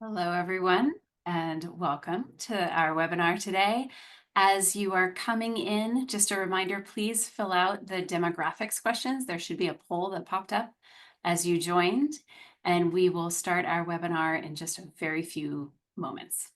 Hello, everyone, and welcome to our webinar today. As you are coming in, just a reminder, please fill out the demographics questions. There should be a poll that popped up as you joined, and we will start our webinar in just a very few moments.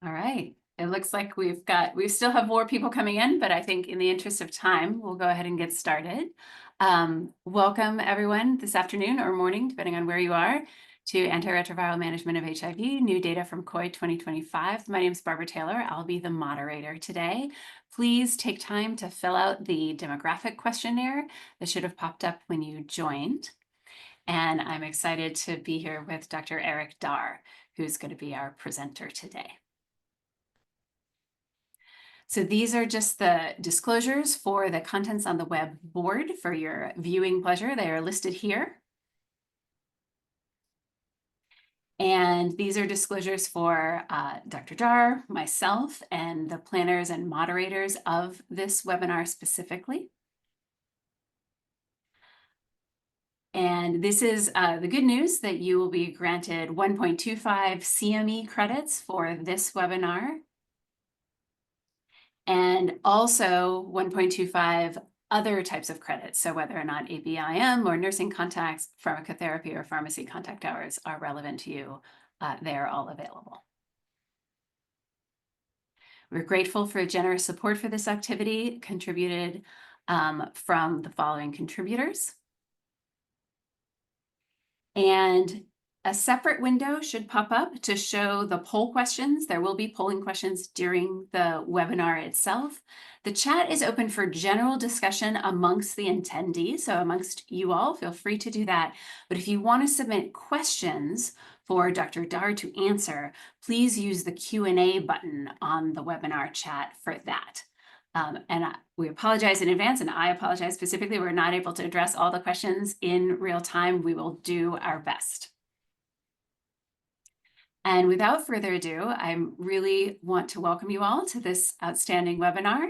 All right. It looks like we still have more people coming in, but I think in the interest of time, we'll go ahead and get started. Welcome everyone this afternoon or morning, depending on where you are, to Antiretroviral Management of HIV, new data from CROI 2025. My name is Barbara Taylor. I'll be the moderator today. Please take time to fill out the demographic questionnaire that should have popped up when you joined. And I'm excited to be here with Dr. Eric Daar, who's going to be our presenter today. So these are just the disclosures for the contents on the web board for your viewing pleasure. They are listed here. And these are disclosures for Dr. Daar, myself, and the planners and moderators of this webinar specifically. And this is the good news that you will be granted 1.25 CME credits for this webinar, and also 1.25 other types of credits. So whether or not ABIM or nursing contacts, pharmacotherapy, or pharmacy contact hours are relevant to you, they are all available. We're grateful for generous support for this activity contributed from the following contributors. And a separate window should pop up to show the poll questions. There will be polling questions during the webinar itself. The chat is open for general discussion amongst the attendees, so amongst you all, feel free to do that. But if you want to submit questions for Dr. Daar to answer, please use the Q&A button on the webinar chat for that. We apologize in advance, and I apologize specifically. We're not able to address all the questions in real time. We will do our best. And without further ado, I really want to welcome you all to this outstanding webinar.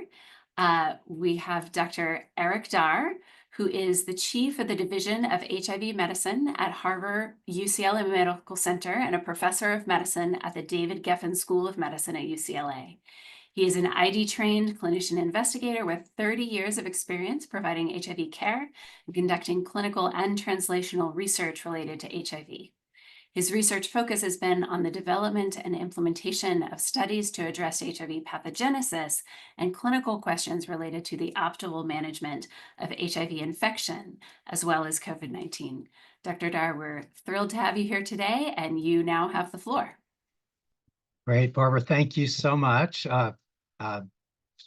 We have Dr. Eric Daar, who is the chief of the Division of HIV Medicine at Harvard UCLA Medical Center and a professor of medicine at the David Geffen School of Medicine at UCLA. He is an ID-trained clinician investigator with 30 years of experience providing HIV care and conducting clinical and translational research related to HIV. His research focus has been on the development and implementation of studies to address HIV pathogenesis and clinical questions related to the optimal management of HIV infection, as well as COVID-19. Dr. Daar, we're thrilled to have you here today, and you now have the floor. Great, Barbara. Thank you so much.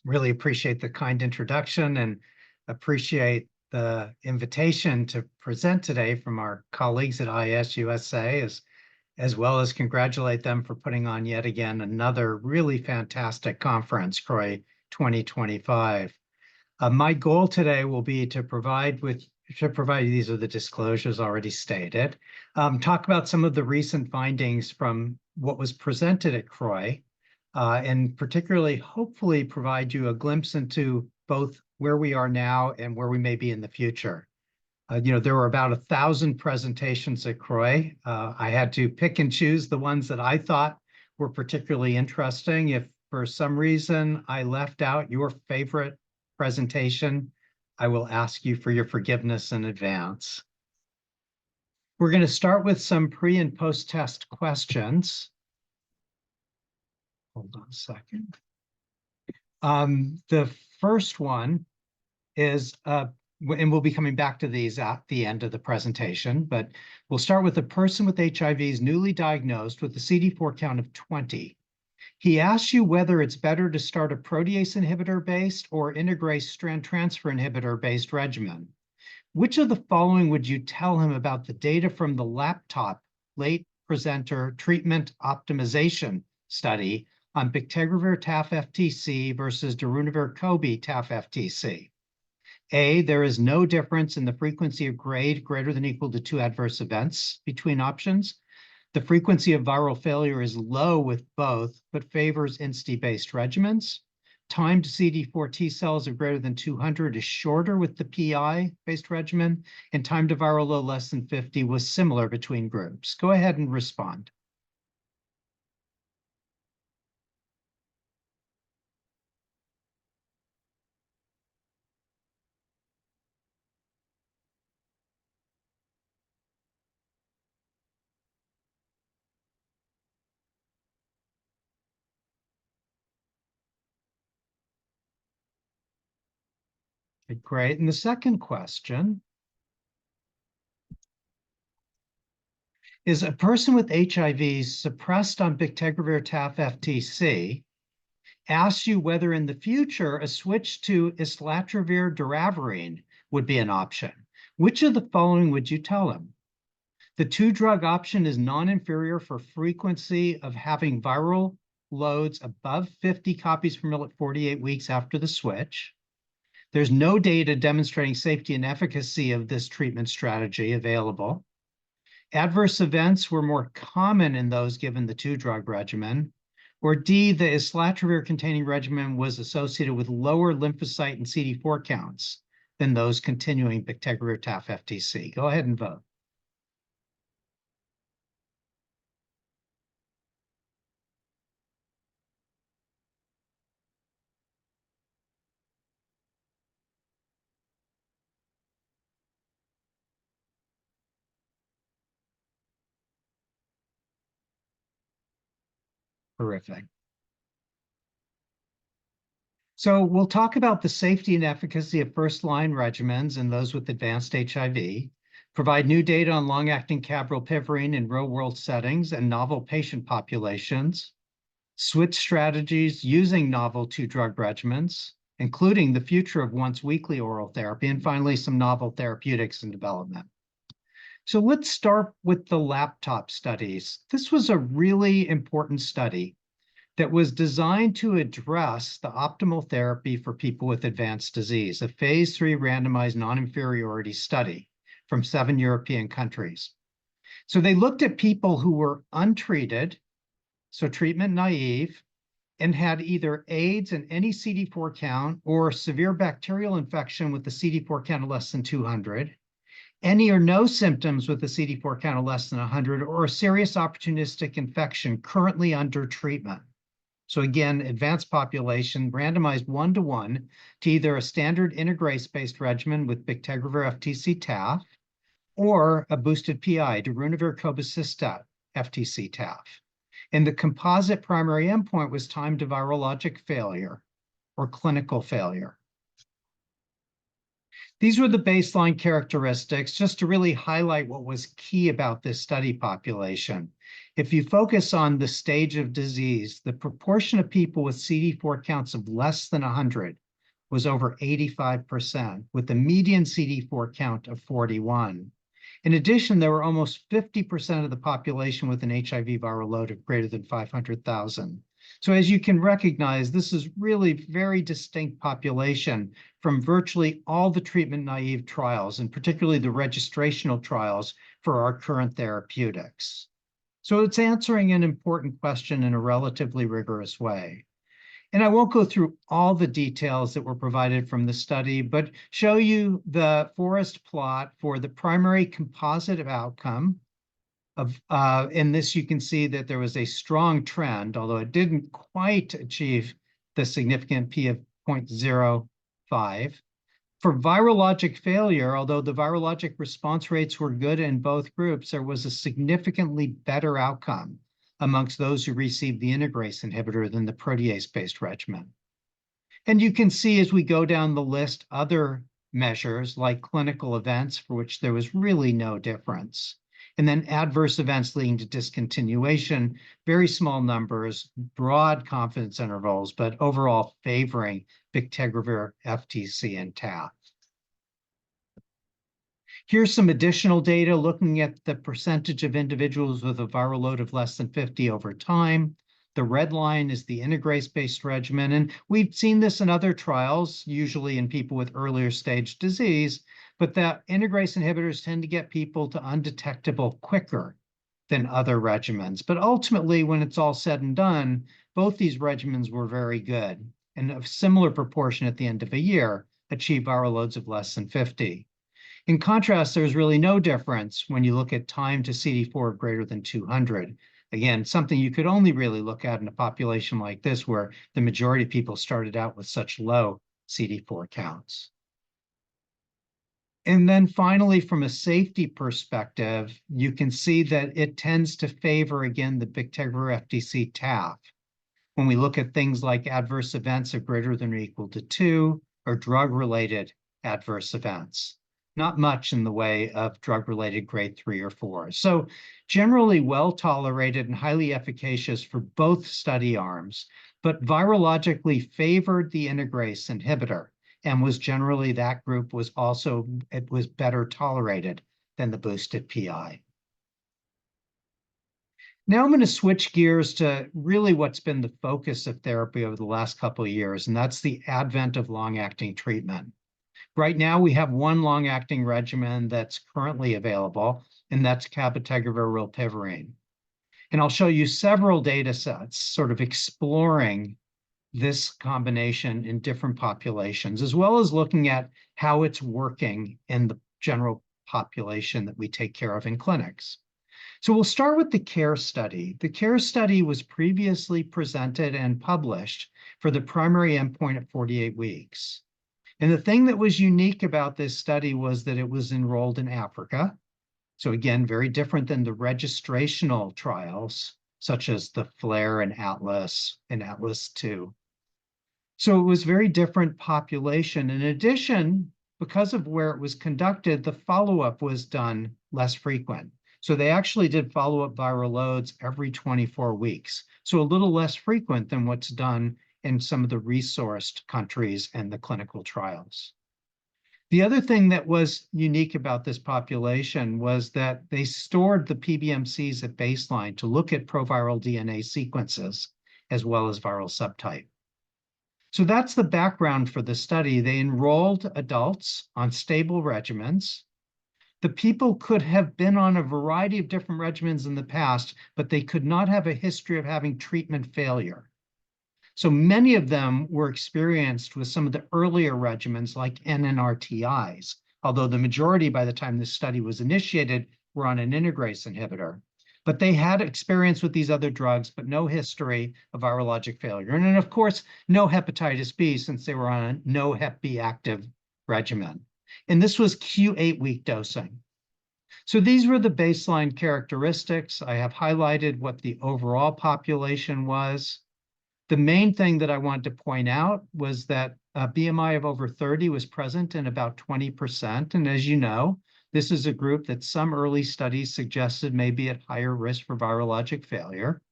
Really appreciate the kind introduction and appreciate the invitation to present today from our colleagues at IAS-USA, as well as congratulate them for putting on yet again another really fantastic conference, CROI 2025. My goal today will be to provide these are the disclosures already stated, talk about some of the recent findings from what was presented at CROI, and particularly hopefully provide you a glimpse into both where we are now and where we may be in the future. There were about 1,000 presentations at CROI. I had to pick and choose the ones that I thought were particularly interesting. If for some reason I left out your favorite presentation, I will ask you for your forgiveness in advance. We're going to start with some pre- and post-test questions. Hold on a second. The first one is, and we'll be coming back to these at the end of the presentation, but we'll start with a person with HIV is newly diagnosed with a CD4 count of 20. He asks you whether it's better to start a protease inhibitor-based or integrase strand transfer inhibitor-based regimen. Which of the following would you tell him about the data from the laptop late presenter treatment optimization study on bictegravir TAF-FTC versus darunavir CoB TAF-FTC? A, there is no difference in the frequency of grade greater than or equal to 2 adverse events between options. The frequency of viral failure is low with both, but favors INSTI-based regimens. Time to CD4 T cells of greater than 200 is shorter with the PI-based regimen, and time to viral load less than 50 was similar between groups. Go ahead and respond. Okay, great. And the second question is, a person with HIV suppressed on bictegravir TAF FTC asks you whether in the future a switch to Islatravir doravirine would be an option. Which of the following would you tell him? The 2-drug option is non-inferior for frequency of having viral loads above 50 copies per ml at 48 weeks after the switch. There's no data demonstrating safety and efficacy of this treatment strategy available. Adverse events were more common in those given the 2-drug regimen. Or D, the islatravir-containing regimen was associated with lower lymphocyte and CD4 counts than those continuing bictegravir TAF FTC. Go ahead and vote. Terrific. So we'll talk about the safety and efficacy of first-line regimens in those with advanced HIV, provide new data on long-acting cabrylpivirine in real-world settings and novel patient populations, switch strategies using novel 2-drug regimens, including the future of once-weekly oral therapy, and finally, some novel therapeutics in development. So let's start with the laptop studies. This was a really important study that was designed to address the optimal therapy for people with advanced disease, a phase 3 randomized non-inferiority study from 7 European countries. So they looked at people who were untreated, so treatment naive, and had either AIDS and any CD4 count or severe bacterial infection with the CD4 count of less than 200, any or no symptoms with a CD4 count of less than 100, or a serious opportunistic infection currently under treatment. So again, advanced population randomized 1-to-1 to either a standard integrase-based regimen with bictegravir FTC TAF or a boosted PI, darunavir cobicistat FTC TAF. And the composite primary endpoint was time to virologic failure or clinical failure. These were the baseline characteristics, just to really highlight what was key about this study population. If you focus on the stage of disease, the proportion of people with CD4 counts of less than 100 was over 85%, with a median CD4 count of 41. In addition, there were almost 50% of the population with an HIV viral load of greater than 500,000. So as you can recognize, this is really very distinct population from virtually all the treatment-naive trials, and particularly the registrational trials for our current therapeutics. So it's answering an important question in a relatively rigorous way. And I won't go through all the details that were provided from the study, but show you the forest plot for the primary composite of outcome. In this, you can see that there was a strong trend, although it didn't quite achieve the significant P of 0.05. For virologic failure, although the virologic response rates were good in both groups, there was a significantly better outcome amongst those who received the integrase inhibitor than the protease-based regimen. And you can see as we go down the list other measures like clinical events for which there was really no difference. And then adverse events leading to discontinuation, very small numbers, broad confidence intervals, but overall favoring bictegravir, FTC, and TAF. Here's some additional data looking at the percentage of individuals with a viral load of less than 50 over time. The red line is the integrase-based regimen. And we've seen this in other trials, usually in people with earlier stage disease, but that integrase inhibitors tend to get people to undetectable quicker than other regimens. But ultimately, when it's all said and done, both these regimens were very good, and a similar proportion at the end of a year achieved viral loads of less than 50. In contrast, there's really no difference when you look at time to CD4 of greater than 200. Again, something you could only really look at in a population like this, where the majority of people started out with such low CD4 counts. And then finally, from a safety perspective, you can see that it tends to favor, again, the bictegravir FDC TAF. When we look at things like adverse events of greater than or equal to 2, or drug-related adverse events, not much in the way of drug-related grade 3 or 4. So generally well-tolerated and highly efficacious for both study arms, but virologically favored the integrase inhibitor, and was generally, that group was also, it was better tolerated than the boosted PI. Now I'm going to switch gears to really what's been the focus of therapy over the last couple of years, and that's the advent of long-acting treatment. Right now, we have one long-acting regimen that's currently available, and that's cabotegravir-rilpivirine. And I'll show you several data sets sort of exploring this combination in different populations, as well as looking at how it's working in the general population that we take care of in clinics. So we'll start with the CARE study. The CARE study was previously presented and published for the primary endpoint at 48 weeks. And the thing that was unique about this study was that it was enrolled in Africa. So again, very different than the registrational trials, such as the FLAIR and Atlas II. So it was very different population. In addition, because of where it was conducted, the follow-up was done less frequent. So they actually did follow-up viral loads every 24 weeks. So a little less frequent than what's done in some of the resourced countries and the clinical trials. The other thing that was unique about this population was that they stored the PBMCs at baseline to look at proviral DNA sequences as well as viral subtype. So that's the background for the study. They enrolled adults on stable regimens. The people could have been on a variety of different regimens in the past, but they could not have a history of having treatment failure. So many of them were experienced with some of the earlier regimens like NNRTIs, although the majority by the time this study was initiated were on an integrase inhibitor. But they had experience with these other drugs, but no history of virologic failure. And then, of course, no hepatitis B, since they were on a no Hep B active regimen. And this was Q8-week dosing. So these were the baseline characteristics. I have highlighted what the overall population was. The main thing that I wanted to point out was that a BMI of over 30 was present in about 20%. And as you know, this is a group that some early studies suggested may be at higher risk for virologic failure.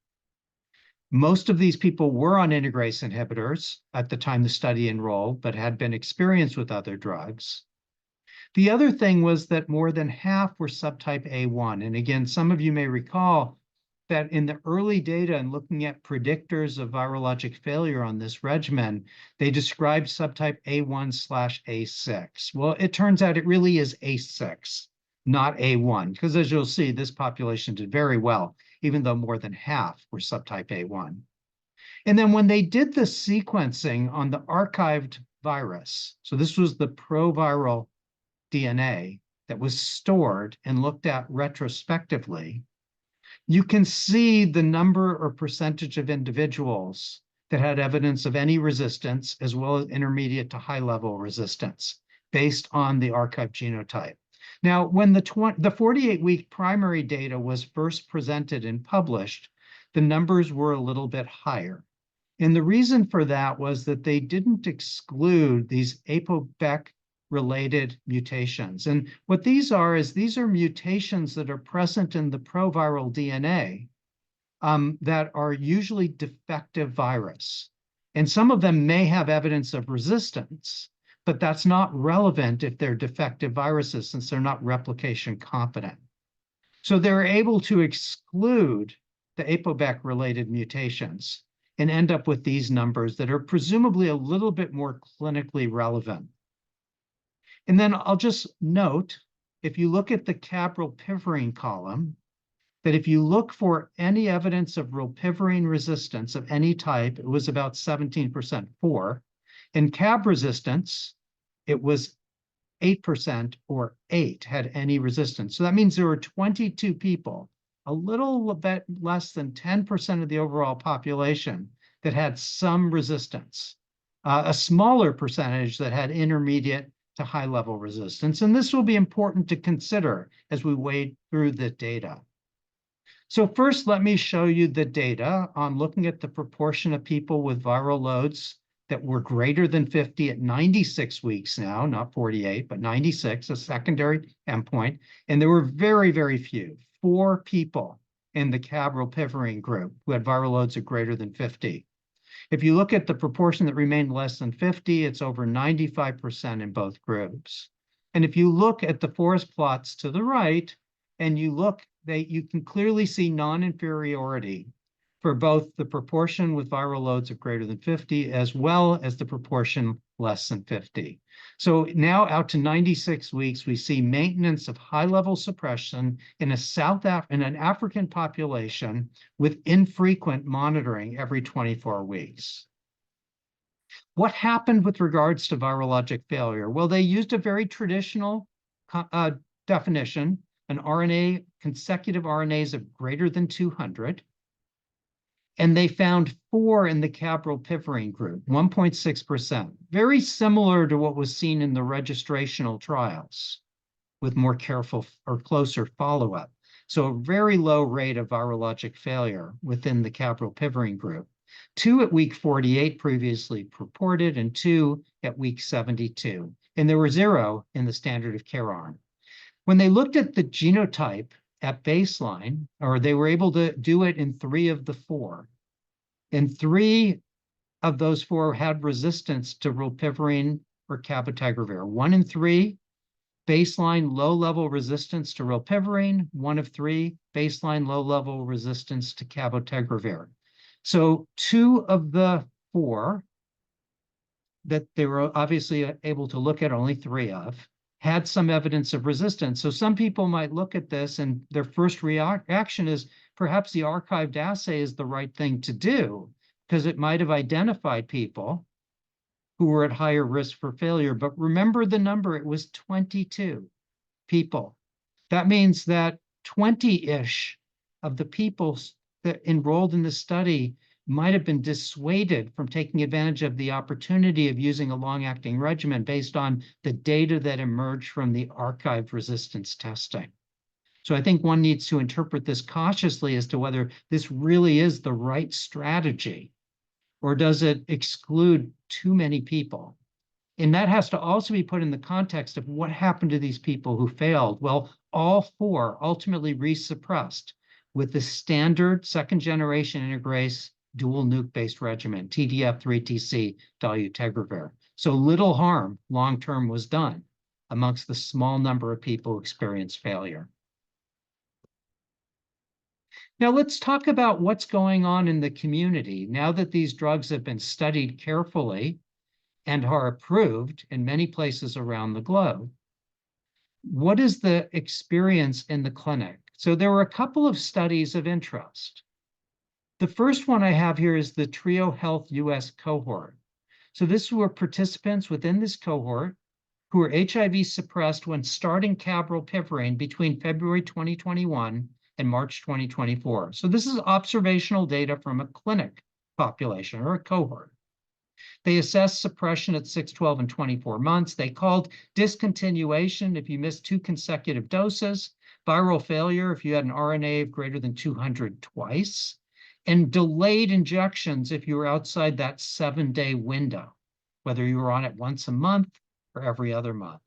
Most of these people were on integrase inhibitors at the time the study enrolled, but had been experienced with other drugs. The other thing was that more than half were subtype A1. And again, some of you may recall that in the early data and looking at predictors of virologic failure on this regimen, they described subtype A1/A6. Well, it turns out it really is A6, not A1, because as you'll see, this population did very well, even though more than half were subtype A1. And then when they did the sequencing on the archived virus, so this was the proviral DNA that was stored and looked at retrospectively, you can see the number or percentage of individuals that had evidence of any resistance, as well as intermediate to high level resistance based on the archived genotype. Now, when the 48-week primary data was first presented and published, the numbers were a little bit higher. And the reason for that was that they didn't exclude these ApoBec-related mutations. And what these are is these are mutations that are present in the proviral DNA that are usually defective virus. And some of them may have evidence of resistance, but that's not relevant if they're defective viruses, since they're not replication competent. So they're able to exclude the APOBEC-related mutations and end up with these numbers that are presumably a little bit more clinically relevant. And then I'll just note, if you look at the cabrylpivirine column, that if you look for any evidence of rilpivirine resistance of any type, it was about 17% for. In cab resistance, it was 8% or 8 had any resistance. So that means there were 22 people, a little bit less than 10% of the overall population that had some resistance, a smaller percentage that had intermediate to high level resistance. And this will be important to consider as we wade through the data. So first, let me show you the data on looking at the proportion of people with viral loads that were greater than 50 at 96 weeks now, not 48, but 96, a secondary endpoint. And there were very, very few, 4 people in the cabrylpivirine group who had viral loads of greater than 50. If you look at the proportion that remained less than 50, it's over 95% in both groups. And if you look at the forest plots to the right, and you look, you can clearly see non-inferiority for both the proportion with viral loads of greater than 50 as well as the proportion less than 50. So now out to 96 weeks, we see maintenance of high-level suppression in an African population with infrequent monitoring every 24 weeks. What happened with regards to virologic failure? Well, they used a very traditional definition, an RNA, consecutive RNAs of greater than 200. And they found 4 in the cabrylpivirine group, 1.6%, very similar to what was seen in the registrational trials with more careful or closer follow-up. So a very low rate of virologic failure within the cabrylpivirine group. 2 at week 48 previously reported and 2 at week 72. And there were 0 in the standard of care arm. When they looked at the genotype at baseline, or they were able to do it in 3 of the 4, and 3 of those 4 had resistance to rilpivirine or cabotegravir. 1 in 3, baseline low-level resistance to rilpivirine. 1 of 3, baseline low-level resistance to cabotegravir. So 2 of the 4 that they were obviously able to look at, only 3 of, had some evidence of resistance. So some people might look at this and their first reaction is perhaps the archived assay is the right thing to do because it might have identified people who were at higher risk for failure. But remember the number, it was 22 people. That means that 20-ish of the people that enrolled in the study might have been dissuaded from taking advantage of the opportunity of using a long-acting regimen based on the data that emerged from the archived resistance testing. So I think one needs to interpret this cautiously as to whether this really is the right strategy, or does it exclude too many people? And that has to also be put in the context of what happened to these people who failed. Well, all 4 ultimately resuppressed with the standard second-generation integrase dual nuke-based regimen, TDF3TC dolutegravir. So little harm long-term was done amongst the small number of people who experienced failure. Now let's talk about what's going on in the community. Now that these drugs have been studied carefully and are approved in many places around the globe, what is the experience in the clinic? So there were a couple of studies of interest. The first one I have here is the Trio Health US cohort. So this were participants within this cohort who were HIV suppressed when starting cabrylpivirine between February 2021 and March 2024. So this is observational data from a clinic population or a cohort. They assessed suppression at 6, 12, and 24 months. They called discontinuation if you missed 2 consecutive doses, viral failure if you had an RNA of greater than 200 twice, and delayed injections if you were outside that 7-day window, whether you were on it once a month or every other month.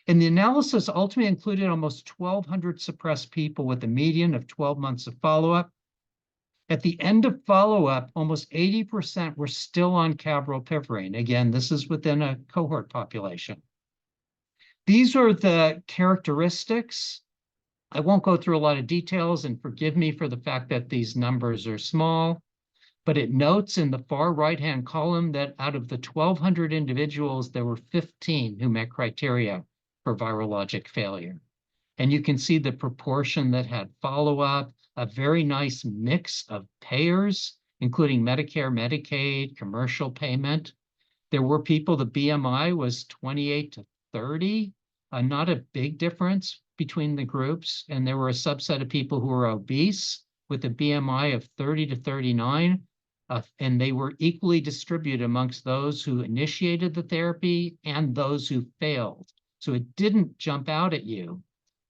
And the analysis ultimately included almost 1,200 suppressed people with a median of 12 months of follow-up. At the end of follow-up, almost 80% were still on cabrylpivirine. Again, this is within a cohort population. These are the characteristics I won't go through a lot of details, and forgive me for the fact that these numbers are small, but it notes in the far right-hand column that out of the 1,200 individuals, there were 15 who met criteria for virologic failure. And you can see the proportion that had follow-up, a very nice mix of payers, including Medicare, Medicaid, commercial payment. There were people, the BMI was 28 to 30, not a big difference between the groups. And there were a subset of people who were obese with a BMI of 30 to 39. And they were equally distributed amongst those who initiated the therapy and those who failed. So it didn't jump out at you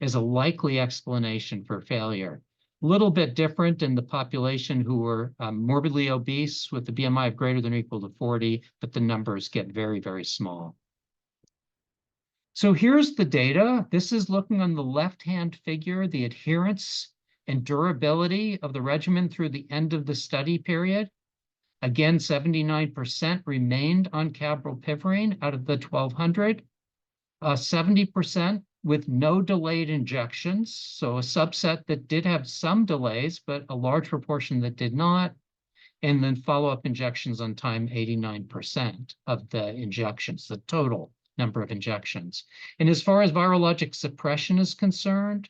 as a likely explanation for failure. A little bit different in the population who were morbidly obese with a BMI of greater than or equal to 40, but the numbers get very, very small. So here's the data. This is looking on the left-hand figure, the adherence and durability of the regimen through the end of the study period. Again, 79% remained on cabrolpivirine out of the 1,200. 70% with no delayed injections, so a subset that did have some delays, but a large proportion that did not. And then follow-up injections on time, 89% of the injections, the total number of injections. And as far as virologic suppression is concerned,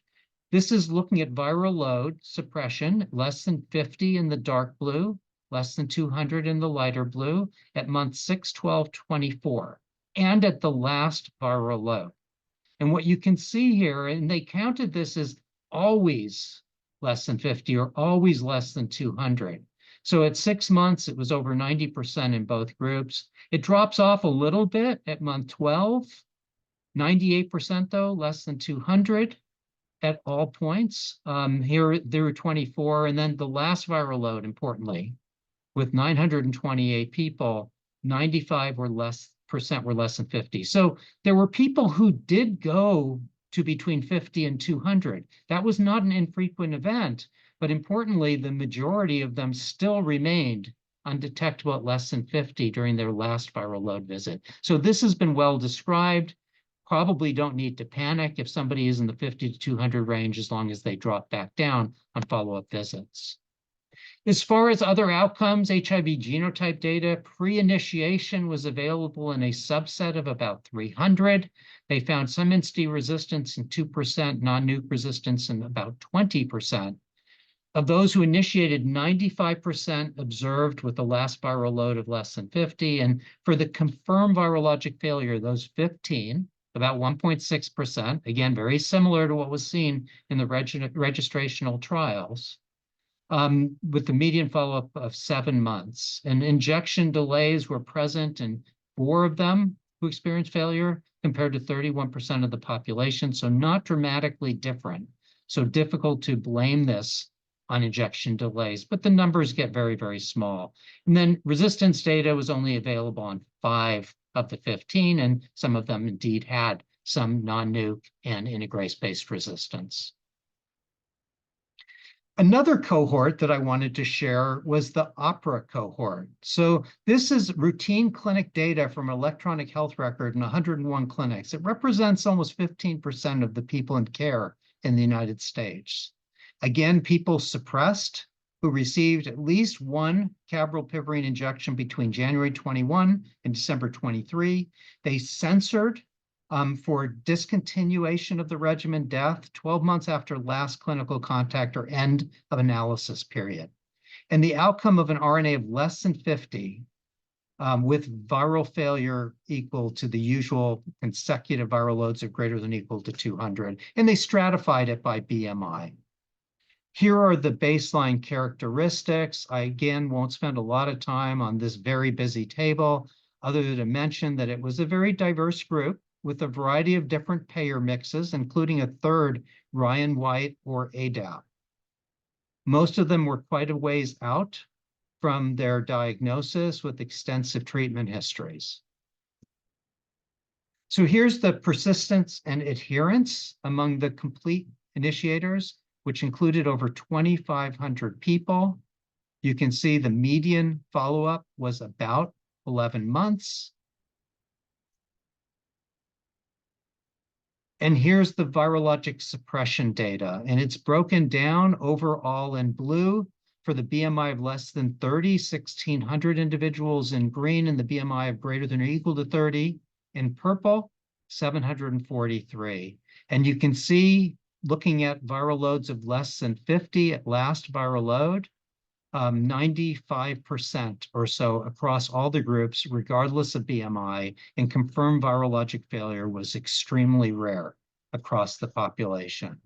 this is looking at viral load suppression, less than 50 in the dark blue, less than 200 in the lighter blue, at month 6, 12, 24, and at the last viral load. And what you can see here, and they counted this as always less than 50 or always less than 200. So at 6 months, it was over 90% in both groups. It drops off a little bit at month 12, 98% though, less than 200 at all points. Here there were 24, and then the last viral load, importantly, with 928 people, 95 were less than 50. So there were people who did go to between 50 and 200. That was not an infrequent event, but importantly, the majority of them still remained undetectable at less than 50 during their last viral load visit. So this has been well described. Probably don't need to panic if somebody is in the 50 to 200 range, as long as they drop back down on follow-up visits. As far as other outcomes, HIV genotype data, pre-initiation was available in a subset of about 300. They found some INSTI resistance in 2%, non-nuke resistance in about 20%. Of those who initiated, 95% observed with the last viral load of less than 50. And for the confirmed virologic failure, those 15, about 1.6%, again, very similar to what was seen in the registrational trials. With the median follow-up of 7 months. And injection delays were present in 4 of them who experienced failure, compared to 31% of the population, so not dramatically different. So difficult to blame this on injection delays, but the numbers get very, very small. And then resistance data was only available on 5 of the 15, and some of them indeed had some non-nuke and integrase-based resistance. Another cohort that I wanted to share was the OPERA cohort. So this is routine clinic data from an electronic health record in 101 clinics. It represents almost 15% of the people in care in the United States. Again, people suppressed who received at least 1 cabrolpivirine injection between January 21 and December 23. They censored for discontinuation of the regimen death 12 months after last clinical contact or end of analysis period. And the outcome of an RNA of less than 50 with viral failure equal to the usual consecutive viral loads of greater than or equal to 200. And they stratified it by BMI. Here are the baseline characteristics. I, again, won't spend a lot of time on this very busy table, other than to mention that it was a very diverse group with a variety of different payer mixes, including a third Ryan White or ADAP. Most of them were quite a ways out from their diagnosis with extensive treatment histories. So here's the persistence and adherence among the complete initiators, which included over 2,500 people. You can see the median follow-up was about 11 months. And here's the virologic suppression data, and it's broken down overall in blue for the BMI of less than 30, 1,600 individuals in green, and the BMI of greater than or equal to 30 in purple, 743. And you can see, looking at viral loads of less than 50 at last viral load, 95% or so across all the groups, regardless of BMI, and confirmed virologic failure was extremely rare across the population.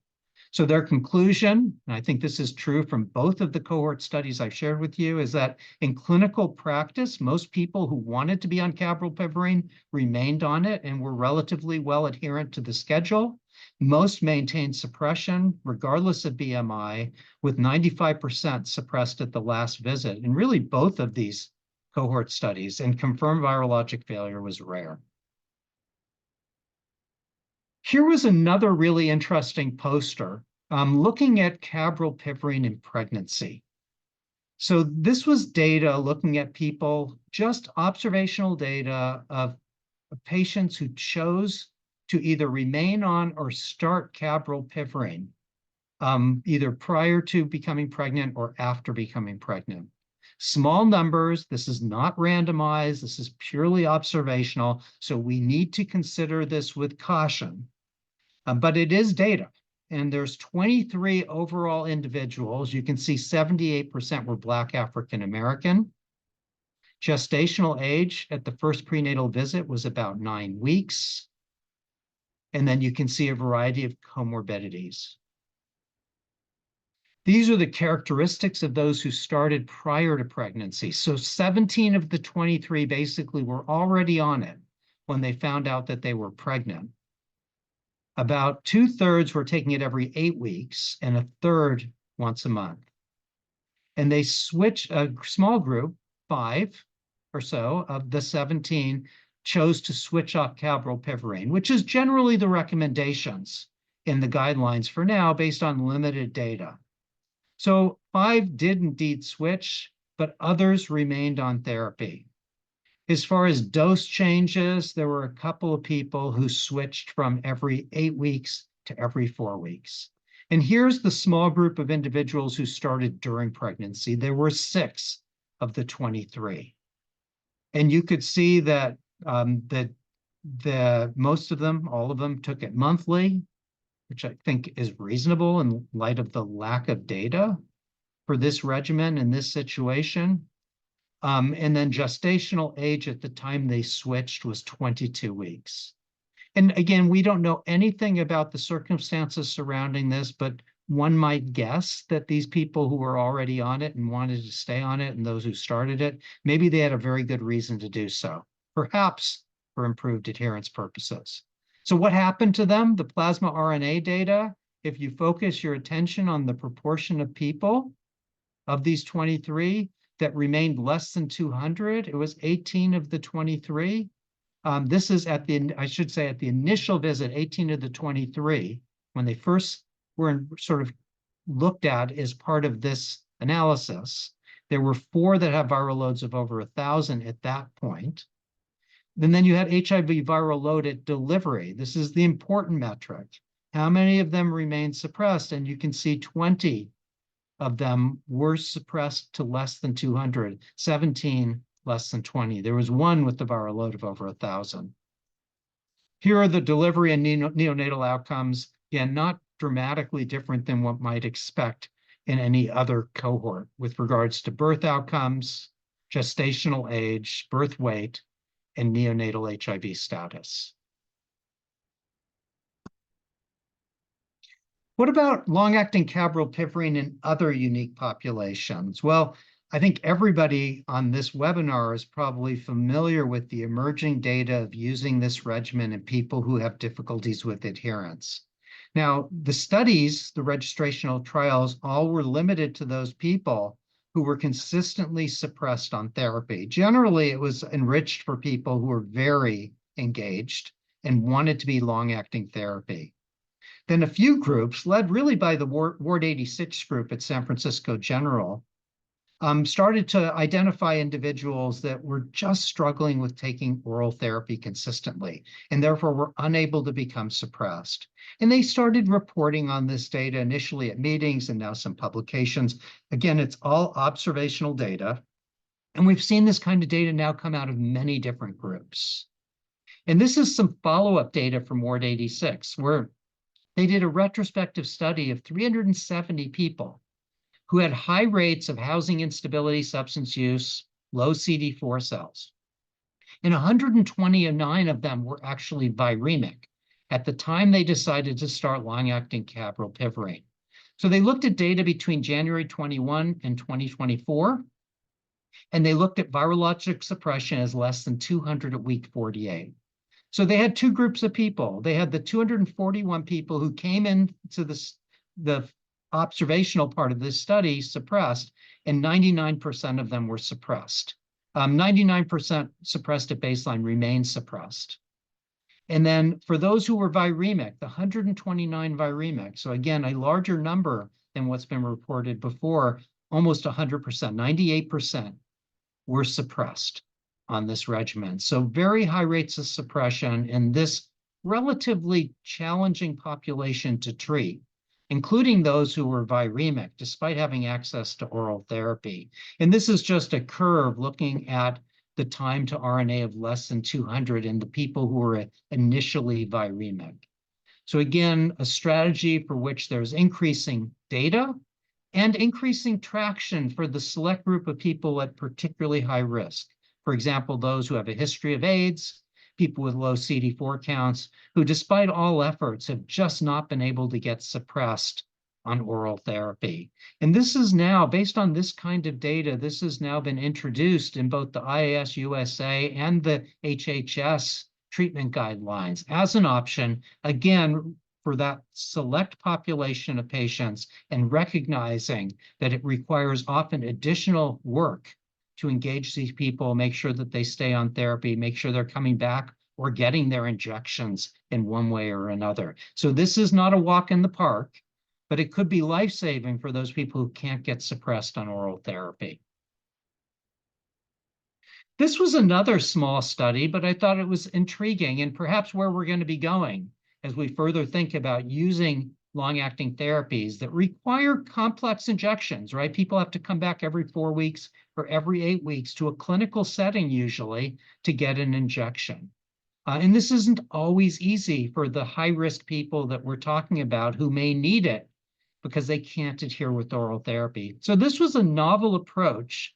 So their conclusion, and I think this is true from both of the cohort studies I've shared with you, is that in clinical practice, most people who wanted to be on cabrolpivirine remained on it and were relatively well adherent to the schedule. Most maintained suppression, regardless of BMI, with 95% suppressed at the last visit. And really both of these cohort studies, and confirmed virologic failure was rare. Here was another really interesting poster looking at cabrolpivirine in pregnancy. So this was data looking at people, just observational data of patients who chose to either remain on or start cabrolpivirine, either prior to becoming pregnant or after becoming pregnant. Small numbers, this is not randomized, this is purely observational, so we need to consider this with caution. But it is data, and there's 23 overall individuals. You can see 78% were Black African American. Gestational age at the first prenatal visit was about 9 weeks. And then you can see a variety of comorbidities. These are the characteristics of those who started prior to pregnancy. So 17 of the 23 basically were already on it when they found out that they were pregnant. About 2/3 were taking it every 8 weeks, and 1/3 once a month. And they switched, a small group, 5 or so of the 17, chose to switch off cabrolpivirine, which is generally the recommendations in the guidelines for now based on limited data. So 5 did indeed switch, but others remained on therapy. As far as dose changes, there were a couple of people who switched from every 8 weeks to every 4 weeks. And here's the small group of individuals who started during pregnancy. There were 6 of the 23. And you could see that most of them, all of them, took it monthly, which I think is reasonable in light of the lack of data for this regimen in this situation. And then gestational age at the time they switched was 22 weeks. And again, we don't know anything about the circumstances surrounding this, but one might guess that these people who were already on it and wanted to stay on it, and those who started it, maybe they had a very good reason to do so, perhaps for improved adherence purposes. So what happened to them? The plasma RNA data, if you focus your attention on the proportion of people of these 23 that remained less than 200, it was 18 of the 23. This is at the, I should say, at the initial visit, 18 of the 23, when they first were sort of looked at as part of this analysis. There were 4 that have viral loads of over 1,000 at that point. And then you had HIV viral load at delivery. This is the important metric. How many of them remained suppressed? And you can see 20 of them were suppressed to less than 200, 17 less than 20. There was 1 with the viral load of over 1,000. Here are the delivery and neonatal outcomes. Again, not dramatically different than what might expect in any other cohort with regards to birth outcomes, gestational age, birth weight, and neonatal HIV status. What about long-acting cabrolpivirine in other unique populations? Well, I think everybody on this webinar is probably familiar with the emerging data of using this regimen in people who have difficulties with adherence. Now, the studies, the registrational trials, all were limited to those people who were consistently suppressed on therapy. Generally, it was enriched for people who were very engaged and wanted to be long-acting therapy. Then a few groups, led really by the Ward 86 group at San Francisco General, started to identify individuals that were just struggling with taking oral therapy consistently, and therefore were unable to become suppressed. And they started reporting on this data initially at meetings and now some publications. Again, it's all observational data. And we've seen this kind of data now come out of many different groups. And this is some follow-up data from Ward 86, where they did a retrospective study of 370 people who had high rates of housing instability, substance use, low CD4 cells. And 129 of them were actually viremic at the time they decided to start long-acting cabrolpivirine. So they looked at data between January 21 and 2024, and they looked at virologic suppression as less than 200 at week 48. So they had two groups of people. They had the 241 people who came into the observational part of this study suppressed, and 99% of them were suppressed. 99% suppressed at baseline remained suppressed. And then for those who were viremic, the 129 viremic, so again, a larger number than what's been reported before, almost 100%, 98% were suppressed on this regimen. So very high rates of suppression in this relatively challenging population to treat, including those who were viremic, despite having access to oral therapy. And this is just a curve looking at the time to RNA of less than 200 in the people who were initially viremic. So again, a strategy for which there's increasing data and increasing traction for the select group of people at particularly high risk. For example, those who have a history of AIDS, people with low CD4 counts, who despite all efforts have just not been able to get suppressed on oral therapy. And this is now, based on this kind of data, this has now been introduced in both the IAS-USA and the HHS treatment guidelines as an option, again, for that select population of patients, and recognizing that it requires often additional work to engage these people, make sure that they stay on therapy, make sure they're coming back or getting their injections in one way or another. So this is not a walk in the park, but it could be life-saving for those people who can't get suppressed on oral therapy. This was another small study, but I thought it was intriguing and perhaps where we're going to be going as we further think about using long-acting therapies that require complex injections, right? People have to come back every 4 weeks or every 8 weeks to a clinical setting usually to get an injection. And this isn't always easy for the high-risk people that we're talking about who may need it because they can't adhere with oral therapy. So this was a novel approach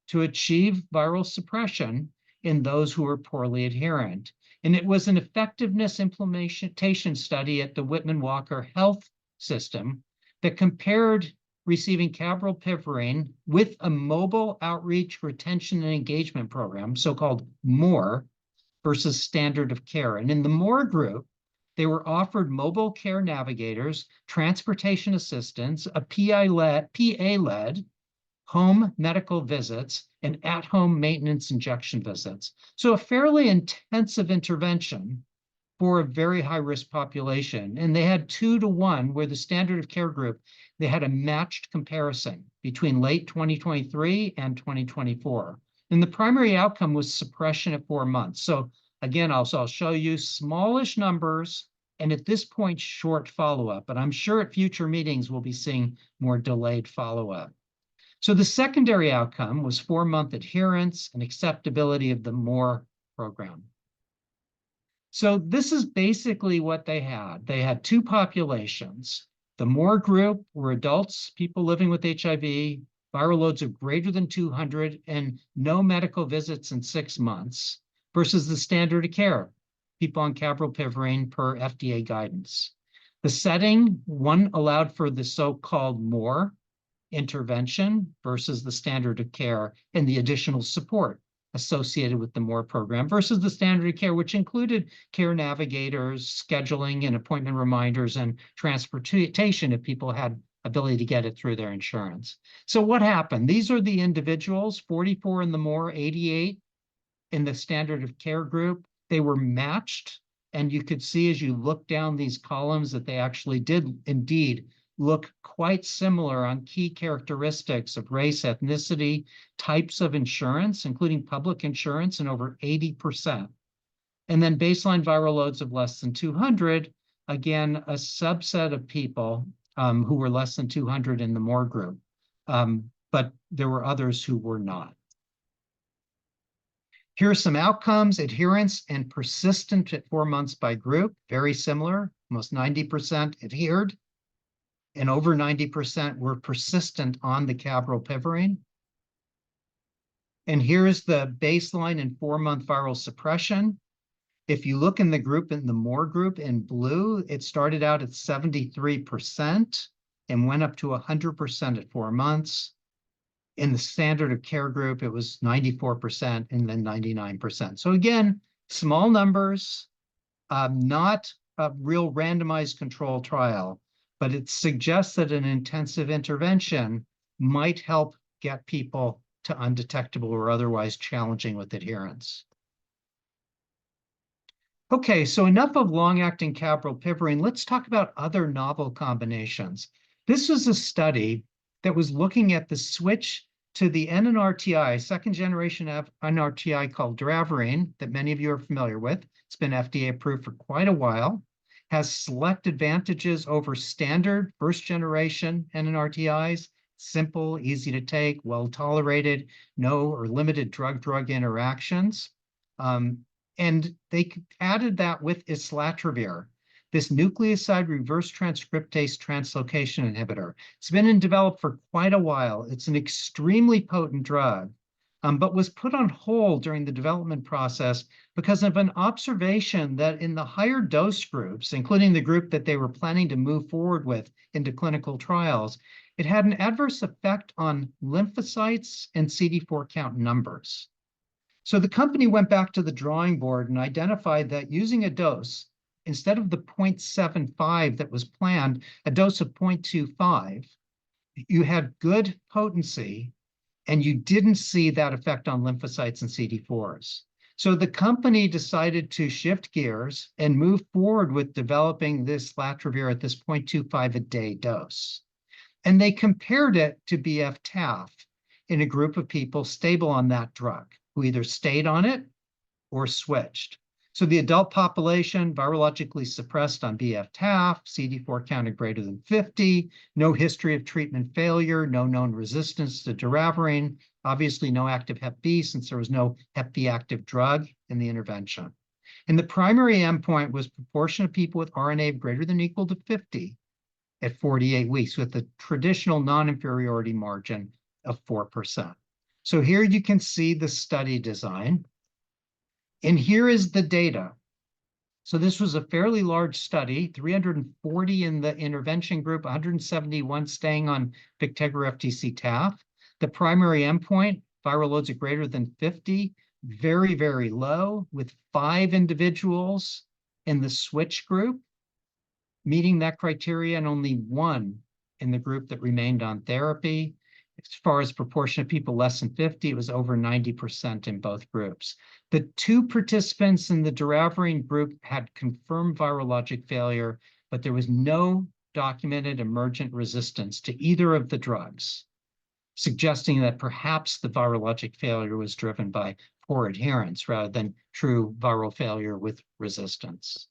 to achieve viral suppression in those who are poorly adherent. And it was an effectiveness implementation study at the Whitman-Walker Health System that compared receiving cabrolpivirine with a mobile outreach, retention, and engagement program, so-called MORE, versus standard of care. And in the MORE group, they were offered mobile care navigators, transportation assistance, a PA-led home medical visits, and at-home maintenance injection visits. So a fairly intensive intervention for a very high-risk population. And they had 2-to-1, where the standard of care group, they had a matched comparison between late 2023 and 2024. And the primary outcome was suppression at 4 months. So again, I'll show you smallish numbers, and at this point, short follow-up. But I'm sure at future meetings, we'll be seeing more delayed follow-up. So the secondary outcome was 4-month adherence and acceptability of the MORE program. So this is basically what they had. They had 2 populations. The MORE group were adults, people living with HIV, viral loads of greater than 200, and no medical visits in 6 months, versus the standard of care, people on cabrolpivirine per FDA guidance. The setting, one allowed for the so-called MORE intervention versus the standard of care and the additional support associated with the MORE program versus the standard of care, which included care navigators, scheduling and appointment reminders, and transportation if people had ability to get it through their insurance. So what happened? These are the individuals, 44 in the MORE, 88 in the standard of care group. They were matched, and you could see as you look down these columns that they actually did indeed look quite similar on key characteristics of race, ethnicity, types of insurance, including public insurance, in over 80%. And then baseline viral loads of less than 200, again, a subset of people who were less than 200 in the MORE group, but there were others who were not. Here are some outcomes: adherence and persistent at 4 months by group, very similar. Almost 90% adhered, and over 90% were persistent on the cabrolpivirine. And here's the baseline and 4-month viral suppression. If you look in the group, in the MORE group in blue, it started out at 73% and went up to 100% at 4 months. In the standard of care group, it was 94% and then 99%. So again, small numbers, not a real randomized control trial, but it suggests that an intensive intervention might help get people to undetectable or otherwise challenging with adherence. Okay, so enough of long-acting cabrolpivirine. Let's talk about other novel combinations. This was a study that was looking at the switch to the NNRTI, second generation of NRTI called doravirine, that many of you are familiar with. It's been FDA approved for quite a while, has select advantages over standard first generation NNRTIs, simple, easy to take, well tolerated, no or limited drug-drug interactions. And they added that with Islatravir, this nucleoside reverse transcriptase translocation inhibitor. It's been in development for quite a while. It's an extremely potent drug, but was put on hold during the development process because of an observation that in the higher dose groups, including the group that they were planning to move forward with into clinical trials, it had an adverse effect on lymphocytes and CD4 count numbers. So the company went back to the drawing board and identified that using a dose, instead of the 0.75 that was planned, a dose of 0.25, you had good potency and you didn't see that effect on lymphocytes and CD4s. So the company decided to shift gears and move forward with developing this Islatravir at this 0.25 a day dose. And they compared it to BF-TAF in a group of people stable on that drug, who either stayed on it or switched. So the adult population, virologically suppressed on BF-TAF, CD4 counted greater than 50, no history of treatment failure, no known resistance to doravirine, obviously no active Hep B since there was no Hep B active drug in the intervention. And the primary endpoint was proportion of people with RNA greater than or equal to 50 at 48 weeks with a traditional non-inferiority margin of 4%. So here you can see the study design. And here is the data. So this was a fairly large study, 340 in the intervention group, 171 staying on Bictegravir-FTC-TAF. The primary endpoint, viral loads of greater than 50, very, very low, with 5 individuals in the switch group meeting that criteria and only 1 in the group that remained on therapy. As far as proportion of people less than 50, it was over 90% in both groups. The 2 participants in the doravirine group had confirmed virologic failure, but there was no documented emergent resistance to either of the drugs, suggesting that perhaps the virologic failure was driven by poor adherence rather than true viral failure with resistance.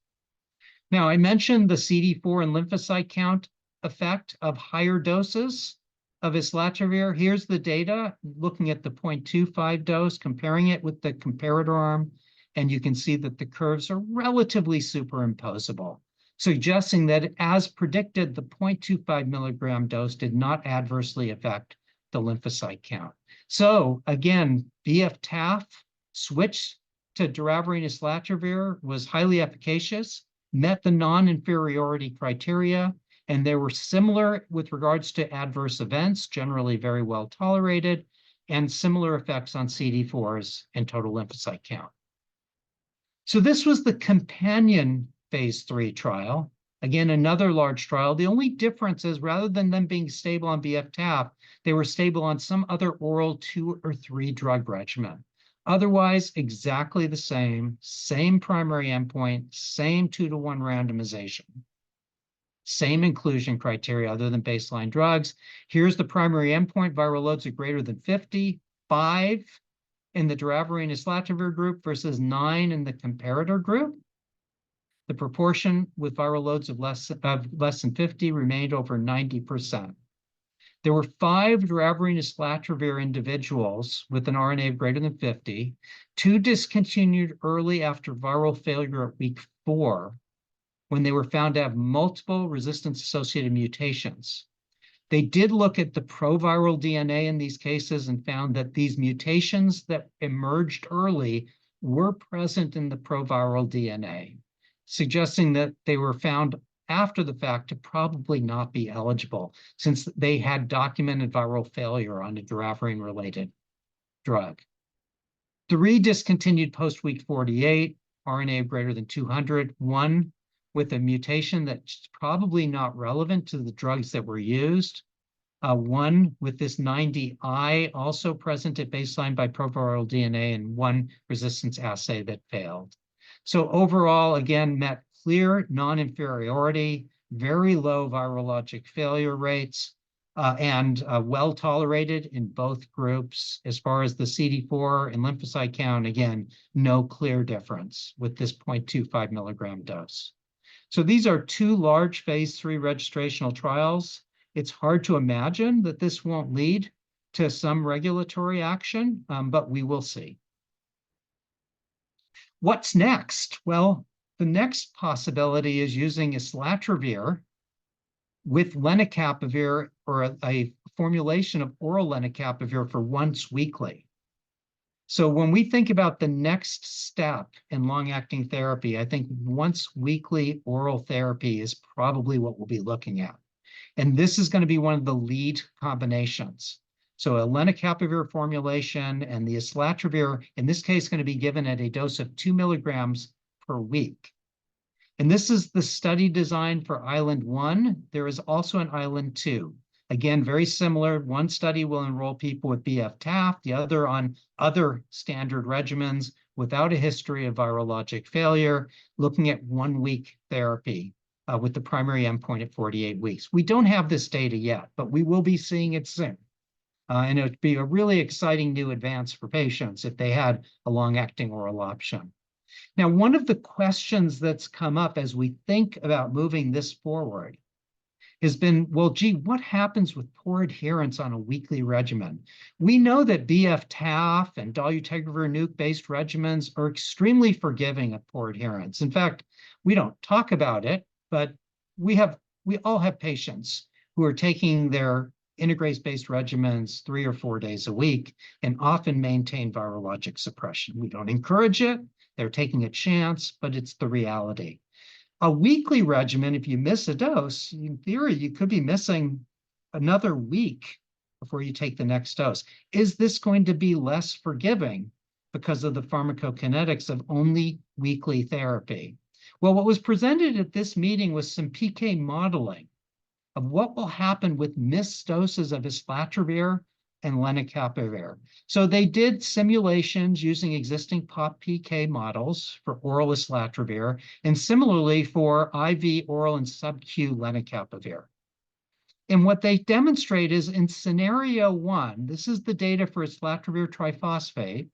Now, I mentioned the CD4 and lymphocyte count effect of higher doses of Islatravir. Here's the data, looking at the 0.25 dose, comparing it with the comparator arm, and you can see that the curves are relatively superimposable, suggesting that as predicted, the 0.25 milligram dose did not adversely affect the lymphocyte count. So again, BF-TAF switch to doravirine Islatravir was highly efficacious, met the non-inferiority criteria, and they were similar with regards to adverse events, generally very well tolerated, and similar effects on CD4s and total lymphocyte count. So this was the companion phase 3 trial. Again, another large trial. The only difference is rather than them being stable on BF-TAF, they were stable on some other oral 2 or 3 drug regimen. Otherwise, exactly the same primary endpoint, same 2-to-1 randomization. Same inclusion criteria other than baseline drugs. Here's the primary endpoint. Viral loads are greater than 50, 5 in the doravirine islatravir group versus 9 in the comparator group. The proportion with viral loads of less than 50 remained over 90%. There were 5 doravirine islatravir individuals with an RNA of greater than 50. 2 discontinued early after viral failure at week 4 when they were found to have multiple resistance-associated mutations. They did look at the proviral DNA in these cases and found that these mutations that emerged early were present in the proviral DNA, suggesting that they were found after the fact to probably not be eligible since they had documented viral failure on a doravirine-related drug. 3 discontinued post-week 48, RNA of greater than 200, 1 with a mutation that's probably not relevant to the drugs that were used, 1 with this 90I also present at baseline by proviral DNA, and 1 resistance assay that failed. So overall, again, met clear non-inferiority, very low virologic failure rates, and well tolerated in both groups. As far as the CD4 and lymphocyte count, again, no clear difference with this 0.25 milligram dose. So these are 2 large phase 3 registrational trials. It's hard to imagine that this won't lead to some regulatory action, but we will see. What's next? Well, the next possibility is using islatravir with lenacapavir, or a formulation of oral lenacapavir for once weekly. So when we think about the next step in long-acting therapy, I think once weekly oral therapy is probably what we'll be looking at. And this is going to be one of the lead combinations. So a lenacapavir formulation and the islatravir, in this case, going to be given at a dose of 2 milligrams per week. And this is the study design for Island 1. There is also an Island 2. Again, very similar. One study will enroll people with BF-TAF, the other on other standard regimens without a history of virologic failure, looking at 1-week therapy with the primary endpoint at 48 weeks. We don't have this data yet, but we will be seeing it soon. And it would be a really exciting new advance for patients if they had a long-acting oral option. Now, one of the questions that's come up as we think about moving this forward has been, well, gee, what happens with poor adherence on a weekly regimen? We know that BF-TAF and dolutegravir nuke-based regimens are extremely forgiving of poor adherence. In fact, we don't talk about it, but we all have patients who are taking their integrase-based regimens 3 or 4 days a week and often maintain virologic suppression. We don't encourage it. They're taking a chance, but it's the reality. A weekly regimen, if you miss a dose, in theory, you could be missing another week before you take the next dose. Is this going to be less forgiving because of the pharmacokinetics of only weekly therapy? Well, what was presented at this meeting was some PK modeling of what will happen with missed doses of islatravir and lenacapavir. So they did simulations using existing POP-PK models for oral islatravir, and similarly for IV, oral, and sub-Q lenacapavir. And what they demonstrate is in scenario 1, this is the data for islatravir triphosphate,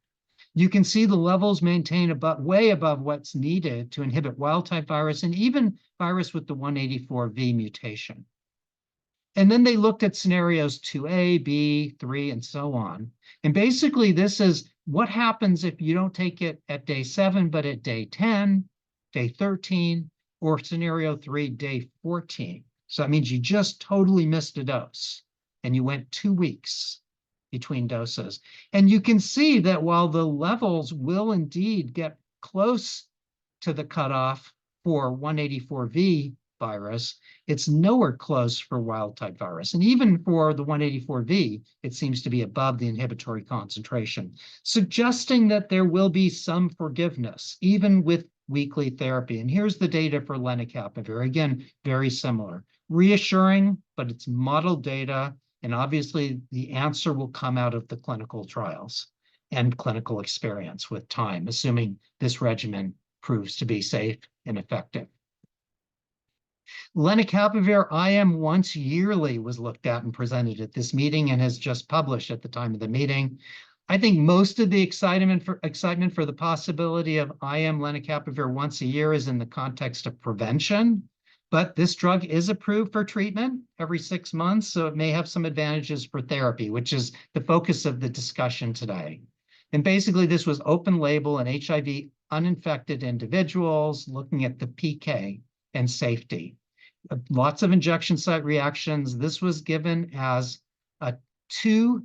you can see the levels maintain way above what's needed to inhibit wild-type virus and even virus with the 184V mutation. And then they looked at scenarios 2A, B, 3, and so on. And basically, this is what happens if you don't take it at day 7, but at day 10, day 13, or scenario 3, day 14. So that means you just totally missed a dose, and you went 2 weeks between doses. And you can see that while the levels will indeed get close to the cutoff for 184V virus, it's nowhere close for wild-type virus. And even for the 184V, it seems to be above the inhibitory concentration, suggesting that there will be some forgiveness, even with weekly therapy. And here's the data for lenacapavir. Again, very similar. Reassuring, but it's modeled data, and obviously the answer will come out of the clinical trials and clinical experience with time, assuming this regimen proves to be safe and effective. Lenacapavir IM once yearly was looked at and presented at this meeting and has just published at the time of the meeting. I think most of the excitement for the possibility of IM lenacapavir once a year is in the context of prevention, but this drug is approved for treatment every 6 months, so it may have some advantages for therapy, which is the focus of the discussion today. And basically, this was open label in HIV uninfected individuals, looking at the PK and safety. Lots of injection site reactions. This was given as 2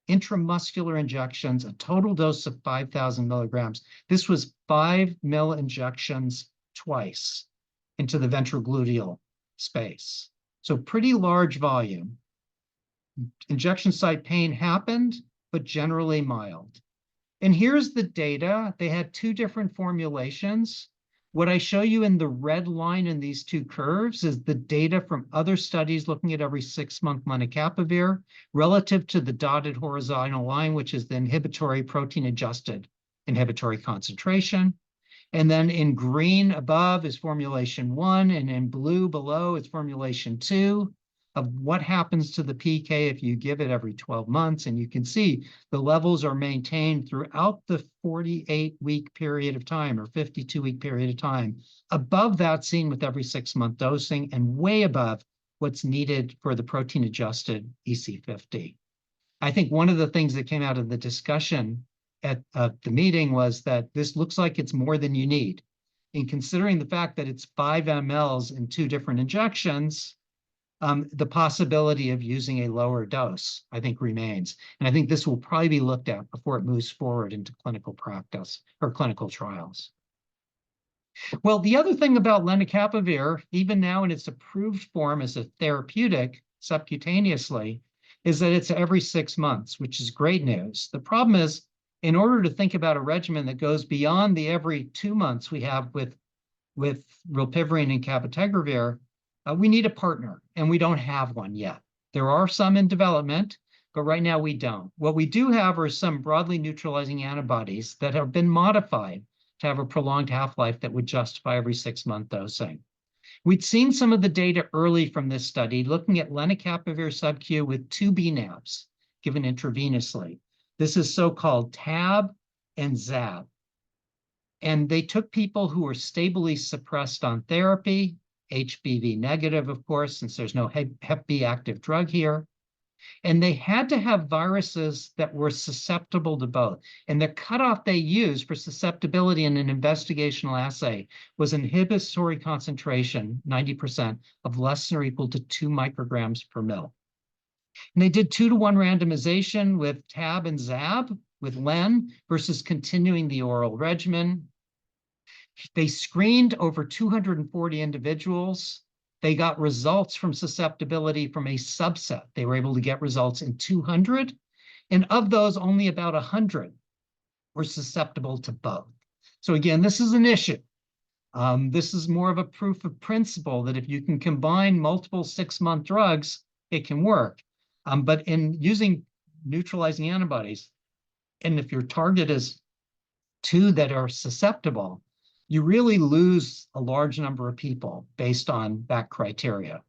intramuscular injections, a total dose of 5,000 milligrams. This was 5 mil injections twice into the ventrogluteal space. So pretty large volume. Injection site pain happened, but generally mild. And here's the data. They had 2 different formulations. What I show you in the red line in these 2 curves is the data from other studies looking at every 6-month lenacapavir relative to the dotted horizontal line, which is the inhibitory protein-adjusted inhibitory concentration. And then in green above is formulation 1, and in blue below is formulation 2 of what happens to the PK if you give it every 12 months. And you can see the levels are maintained throughout the 48-week period of time or 52-week period of time, above that seen with every 6-month dosing and way above what's needed for the protein-adjusted EC50. I think one of the things that came out of the discussion at the meeting was that this looks like it's more than you need. In considering the fact that it's 5 mLs in 2 different injections, the possibility of using a lower dose, I think, remains. And I think this will probably be looked at before it moves forward into clinical practice or clinical trials. Well, the other thing about lenacapavir, even now in its approved form as a therapeutic subcutaneously, is that it's every 6 months, which is great news. The problem is, in order to think about a regimen that goes beyond the every 2 months we have with rilpivirine and cabotegravir, we need a partner, and we don't have one yet. There are some in development, but right now we don't. What we do have are some broadly neutralizing antibodies that have been modified to have a prolonged half-life that would justify every 6-month dosing. We'd seen some of the data early from this study, looking at lenacapavir subQ with 2 bNAbs given intravenously. This is so-called TAB and ZAB. And they took people who were stably suppressed on therapy, HBV negative, of course, since there's no Hep B active drug here. And they had to have viruses that were susceptible to both. And the cutoff they used for susceptibility in an investigational assay was inhibitory concentration, 90%, of less than or equal to 2 micrograms per mil. And they did 2-to-1 randomization with TAB and ZAB, with Len, versus continuing the oral regimen. They screened over 240 individuals. They got results from susceptibility from a subset. They were able to get results in 200, and of those, only about 100 were susceptible to both. So again, this is an issue. This is more of a proof of principle that if you can combine multiple 6-month drugs, it can work. But in using neutralizing antibodies, and if your target is 2 that are susceptible, you really lose a large number of people based on that criteria.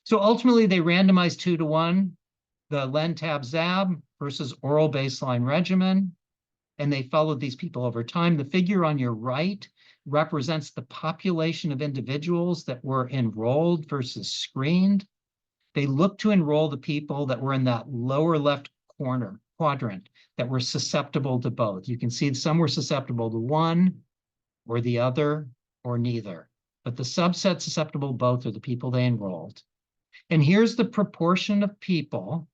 So ultimately, they randomized 2-to-1, the Len-Tab-Zab versus oral baseline regimen, and they followed these people over time. The figure on your right represents the population of individuals that were enrolled versus screened. They looked to enroll the people that were in that lower left corner quadrant that were susceptible to both. You can see some were susceptible to 1, or the other, or neither. But the subset susceptible both are the people they enrolled. And here's the proportion of people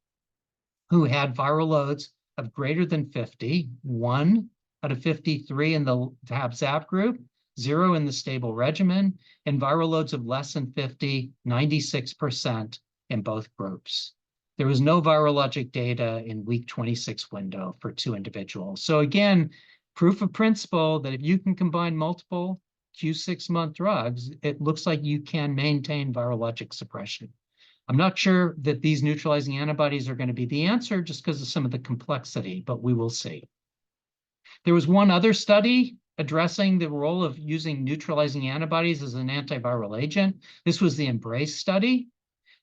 who had viral loads of greater than 50, 1 out of 53 in the TAB-ZAB group, 0 in the stable regimen, and viral loads of less than 50, 96% in both groups. There was no virologic data in week 26 window for 2 individuals. So again, proof of principle that if you can combine multiple Q6-month drugs, it looks like you can maintain virologic suppression. I'm not sure that these neutralizing antibodies are going to be the answer just because of some of the complexity, but we will see. There was one other study addressing the role of using neutralizing antibodies as an antiviral agent. This was the EMBRACE study.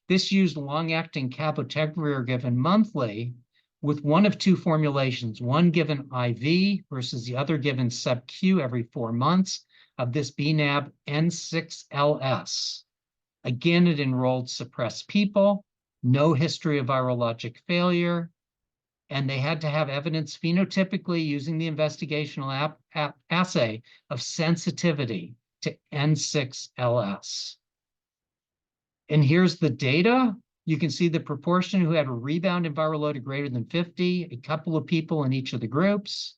This used long-acting cabotegravir given monthly with one of two formulations, one given IV versus the other given sub-Q every 4 months of this bNAb N6LS. Again, it enrolled suppressed people, no history of virologic failure, and they had to have evidence phenotypically using the investigational assay of sensitivity to N6LS. And here's the data. You can see the proportion who had a rebound in viral load of greater than 50, a couple of people in each of the groups,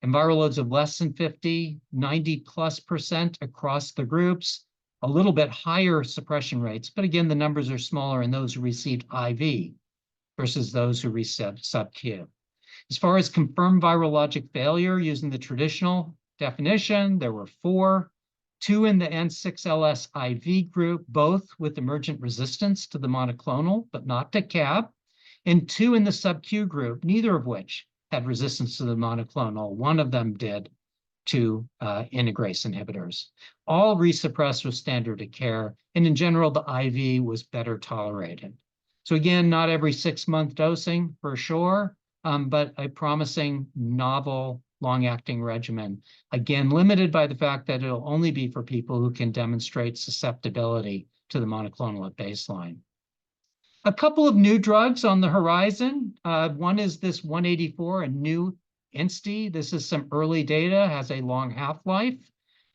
and viral loads of less than 50, 90+% across the groups, a little bit higher suppression rates. But again, the numbers are smaller in those who received IV versus those who received sub-Q. As far as confirmed virologic failure using the traditional definition, there were 4. 2 in the N6LS IV group, both with emergent resistance to the monoclonal, but not to CAB, and 2 in the sub-Q group, neither of which had resistance to the monoclonal. One of them did to integrase inhibitors. All resuppressed with standard of care, and in general, the IV was better tolerated. So again, not every 6-month dosing for sure, but a promising novel long-acting regimen. Again, limited by the fact that it'll only be for people who can demonstrate susceptibility to the monoclonal at baseline. A couple of new drugs on the horizon. One is this 184, a new INSTI. This is some early data, has a long half-life.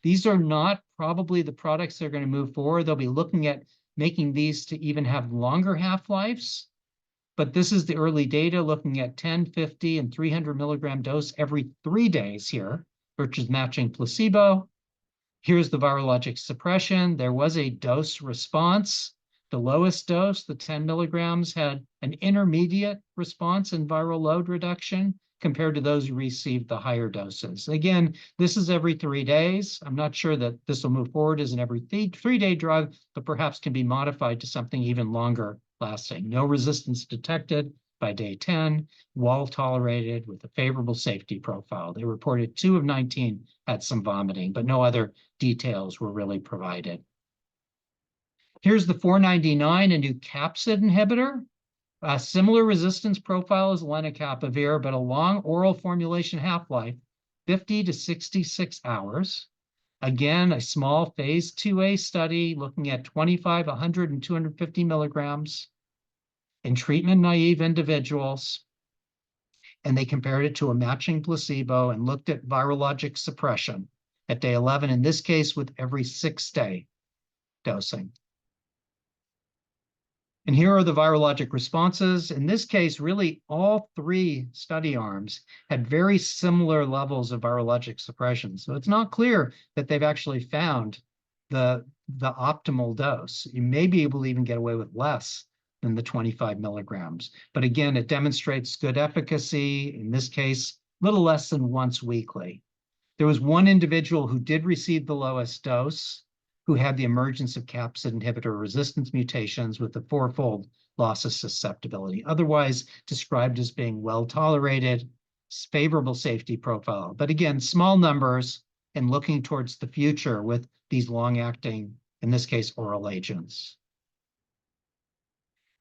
These are not probably the products that are going to move forward. They'll be looking at making these to even have longer half-lives. But this is the early data looking at 10, 50, and 300 milligram dose every 3 days here, which is matching placebo. Here's the virologic suppression. There was a dose response. The lowest dose, the 10 milligrams, had an intermediate response in viral load reduction compared to those who received the higher doses. Again, this is every 3 days. I'm not sure that this will move forward as an every 3-day drug, but perhaps can be modified to something even longer lasting. No resistance detected by day 10, well tolerated with a favorable safety profile. They reported 2 of 19 had some vomiting, but no other details were really provided. Here's the 499, a new capsid inhibitor. A similar resistance profile as lenacapavir, but a long oral formulation half-life, 50 to 66 hours. Again, a small phase 2A study looking at 25, 100, and 250 milligrams in treatment-naive individuals. And they compared it to a matching placebo and looked at virologic suppression at day 11, in this case with every 6-day dosing. And here are the virologic responses. In this case, really all 3 study arms had very similar levels of virologic suppression. So it's not clear that they've actually found the optimal dose. You may be able to even get away with less than the 25 milligrams. But again, it demonstrates good efficacy, in this case, a little less than once weekly. There was one individual who did receive the lowest dose, who had the emergence of capsid inhibitor resistance mutations with a 4-fold loss of susceptibility. Otherwise described as being well tolerated, favorable safety profile. But again, small numbers and looking towards the future with these long-acting, in this case, oral agents.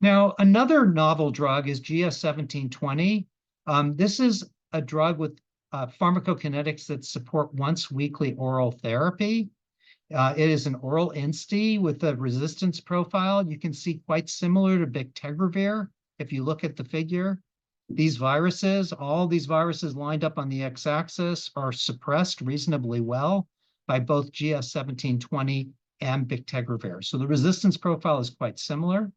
Now, another novel drug is GS-1720. This is a drug with pharmacokinetics that support once-weekly oral therapy. It is an oral INSTI with a resistance profile. You can see quite similar to bictegravir if you look at the figure. These viruses, all these viruses lined up on the x-axis, are suppressed reasonably well by both GS-1720 and bictegravir. So the resistance profile is quite similar.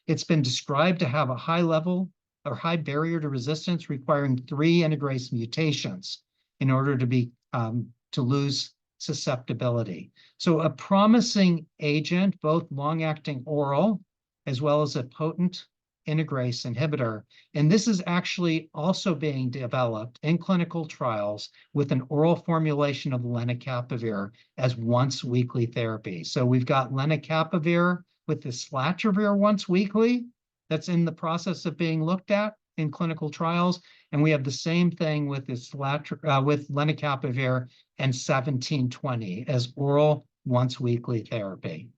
It's been described to have a high level or high barrier to resistance requiring 3 integrase mutations in order to lose susceptibility. So a promising agent, both long-acting oral as well as a potent integrase inhibitor. And this is actually also being developed in clinical trials with an oral formulation of lenacapavir as once-weekly therapy. So we've got lenacapavir with Islatravir once weekly that's in the process of being looked at. in clinical trials. And we have the same thing with lenacapavir and 1720 as oral once-weekly therapy.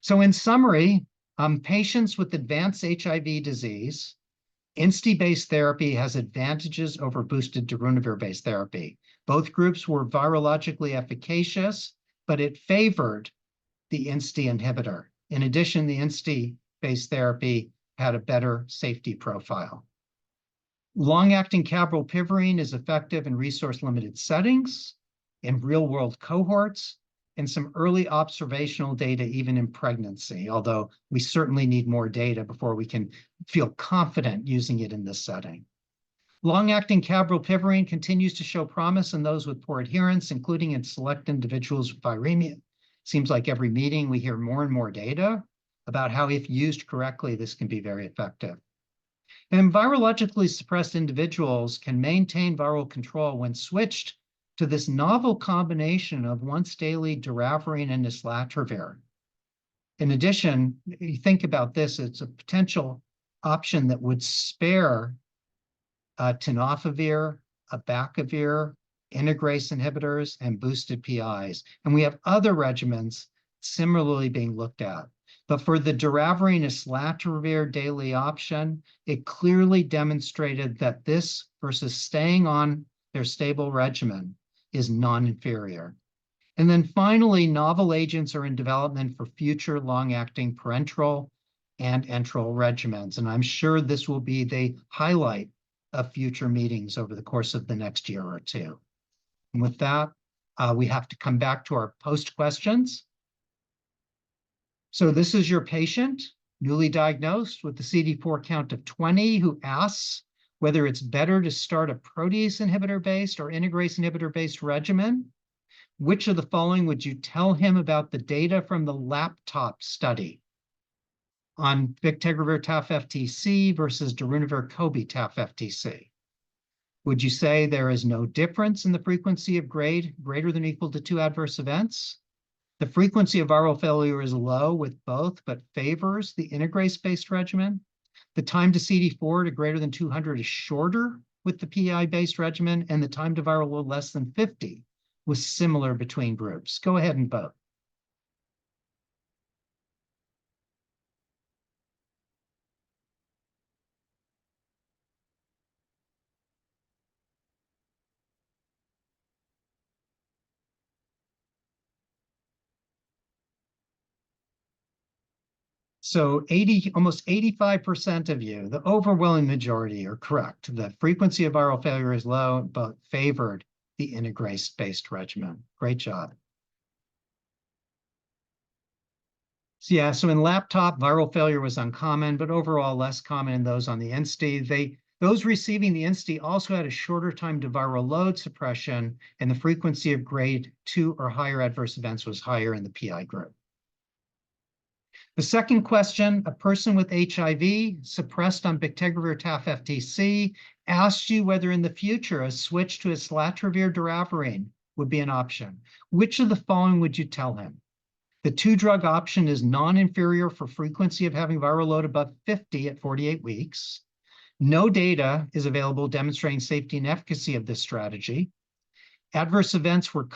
So in summary, patients with advanced HIV disease, INSTI-based therapy has advantages over boosted darunavir-based therapy. Both groups were virologically efficacious, but it favored the INSTI inhibitor. In addition, the INSTI-based therapy had a better safety profile. Long-acting cabrolpivirine is effective in resource-limited settings, in real-world cohorts, and some early observational data even in pregnancy, although we certainly need more data before we can feel confident using it in this setting. Long-acting cabrolpivirine continues to show promise in those with poor adherence, including in select individuals with viremia. Seems like every meeting we hear more and more data about how, if used correctly, this can be very effective. And virologically suppressed individuals can maintain viral control when switched to this novel combination of once-daily doravirine and islatravir. In addition, you think about this, it's a potential option that would spare tenofovir, abacavir, integrase inhibitors, and boosted PIs. And we have other regimens similarly being looked at. But for the doravirine islatravir daily option, it clearly demonstrated that this versus staying on their stable regimen is non-inferior. And then finally, novel agents are in development for future long-acting parenteral and enteral regimens. And I'm sure this will be the highlight of future meetings over the course of the next year or two. And with that, we have to come back to our post questions. So this is your patient, newly diagnosed with the CD4 count of 20, who asks whether it's better to start a protease inhibitor-based or integrase inhibitor-based regimen. Which of the following would you tell him about the data from the laptop study on bictegravir TAF-FTC versus darunavir-CoB TAF-FTC? Would you say there is no difference in the frequency of grade greater than or equal to 2 adverse events? The frequency of viral failure is low with both, but favors the integrase-based regimen. The time to CD4 to greater than 200 is shorter with the PI-based regimen, and the time to viral load less than 50 was similar between groups. Go ahead and vote. So almost 85% of you, the overwhelming majority, are correct. The frequency of viral failure is low, but favored the integrase-based regimen. Great job. So in laptop, viral failure was uncommon, but overall less common in those on the INSTI. Those receiving the INSTI also had a shorter time to viral load suppression, and the frequency of grade 2 or higher adverse events was higher in the PI group. The second question, a person with HIV suppressed on bictegravir TAF-FTC asked you whether in the future a switch to islatravir doravirine would be an option. Which of the following would you tell him? The 2-drug option is non-inferior for frequency of having viral load above 50 at 48 weeks. No data is available demonstrating safety and efficacy of this strategy. Adverse events were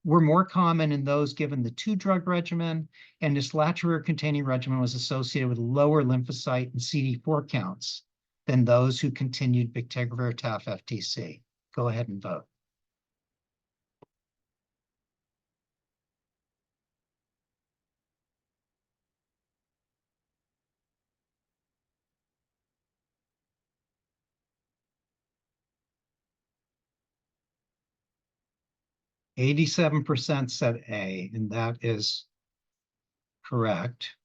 more common in those given the 2-drug regimen, and islatravir-containing regimen was associated with lower lymphocyte and CD4 counts than those who continued bictegravir TAF-FTC. Go ahead and vote. %87 said A, and that is correct.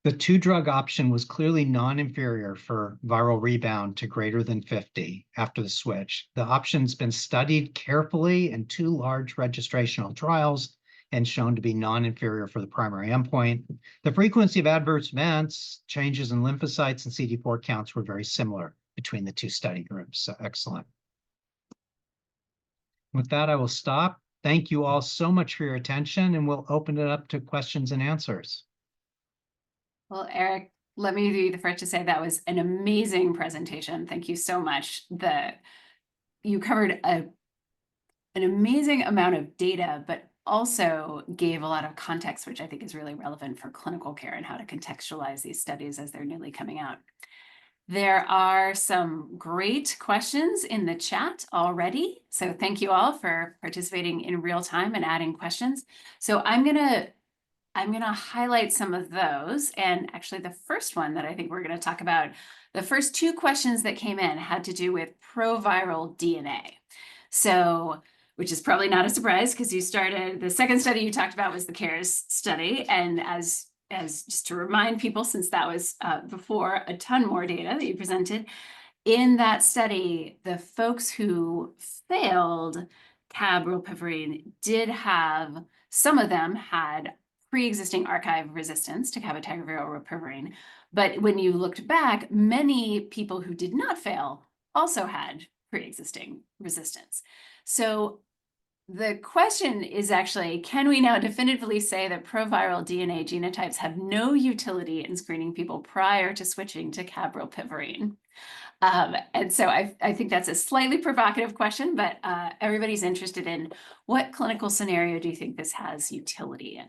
The 2-drug option was clearly non-inferior for viral rebound to greater than 50 after the switch. The option's been studied carefully in 2 large registrational trials and shown to be non-inferior for the primary endpoint. The frequency of adverse events, changes in lymphocytes and CD4 counts were very similar between the 2 study groups. So excellent. With that, I will stop thank you all so much for your attention, and we'll open it up to questions and answers. Well, Eric, let me be the first to say that was an amazing presentation. Thank you so much. You covered an amazing amount of data, but also gave a lot of context, which I think is really relevant for clinical care and how to contextualize these studies as they're newly coming out. There are some great questions in the chat already. So thank you all for participating in real time and adding questions. So I'm gonna highlight some of those. And actually the first one that I think we're gonna talk about, the first two questions that came in had to do with proviral DNA. So, which is probably not a surprise because the second study you talked about was the CARES study. And as just to remind people, since that was before a ton more data that you presented, in that study, the folks who failed cabrolpivirine did have, some of them had pre-existing archive resistance to cabotegravir rilpivirine. But when you looked back, many people who did not fail also had pre-existing resistance. So the question is actually, can we now definitively say that proviral DNA genotypes have no utility in screening people prior to switching to cabrolpivirine? And so I think that's a slightly provocative question, but everybody's interested in what clinical scenario do you think this has utility in?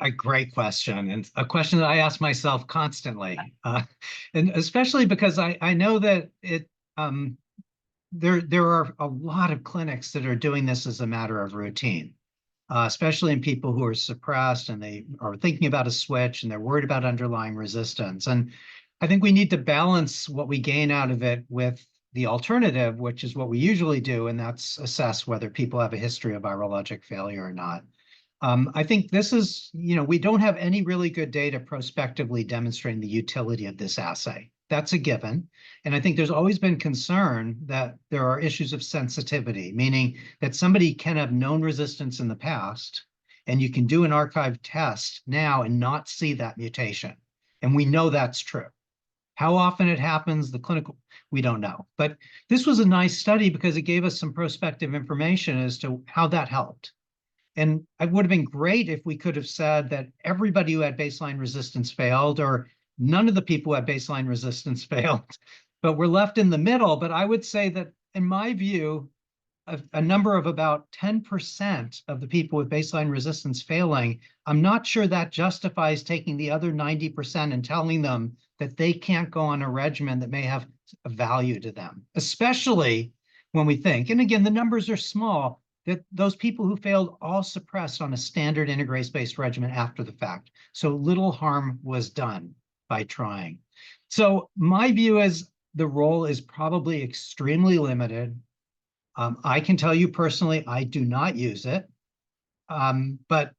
A great question, and a question that I ask myself constantly, and especially because I know that there are a lot of clinics that are doing this as a matter of routine, especially in people who are suppressed and they are thinking about a switch and they're worried about underlying resistance. And I think we need to balance what we gain out of it with the alternative, which is what we usually do, and that's assess whether people have a history of virologic failure or not. I think this is, we don't have any really good data prospectively demonstrating the utility of this assay. That's a given. And I think there's always been concern that there are issues of sensitivity, meaning that somebody can have known resistance in the past, and you can do an archive test now and not see that mutation. And we know that's true. How often it happens, we don't know. But this was a nice study because it gave us some prospective information as to how that helped. And it would have been great if we could have said that everybody who had baseline resistance failed, or none of the people who had baseline resistance failed, but we're left in the middle. But I would say that, in my view, a number of about 10% of the people with baseline resistance failing, I'm not sure that justifies taking the other 90% and telling them that they can't go on a regimen that may have a value to them, especially when we think, and again, the numbers are small, that those people who failed all suppressed on a standard integrase-based regimen after the fact. So little harm was done by trying. So my view is the role is probably extremely limited. I can tell you personally, I do not use it. But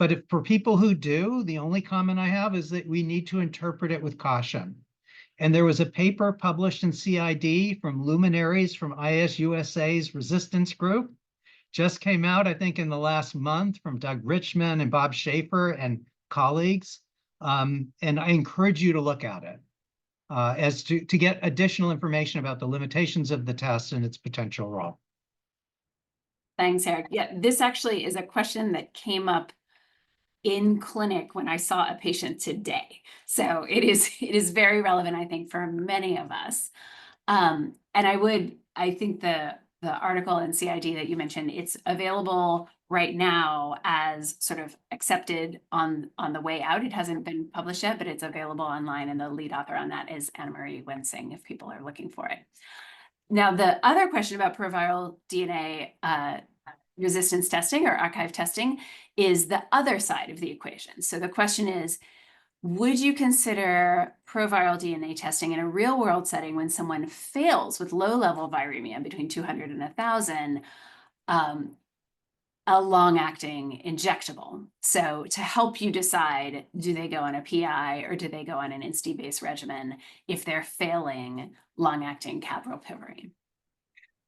if for people who do, the only comment I have is that we need to interpret it with caution. And there was a paper published in CID from luminaries from IAS-USA's resistance group, just came out, I think, in the last month, from Doug Richman and Bob Schaefer and colleagues. And I encourage you to look at it as to get additional information about the limitations of the test and its potential role. Thanks, Eric. Yeah, this actually is a question that came up in clinic when I saw a patient today. So it is very relevant, I think, for many of us. And I think the article in CID that you mentioned, it's available right now as sort of accepted on the way out. It hasn't been published yet, but it's available online, and the lead author on that is Anna-Marie Wensing, if people are looking for it. Now, the other question about proviral DNA resistance testing or archive testing is the other side of the equation. So the question is, would you consider proviral DNA testing in a real world setting when someone fails with low level viremia between 200 and 1,000, a long acting injectable? So to help you decide, do they go on a PI or do they go on an INSTI-based regimen if they're failing long acting cabrolpivirine?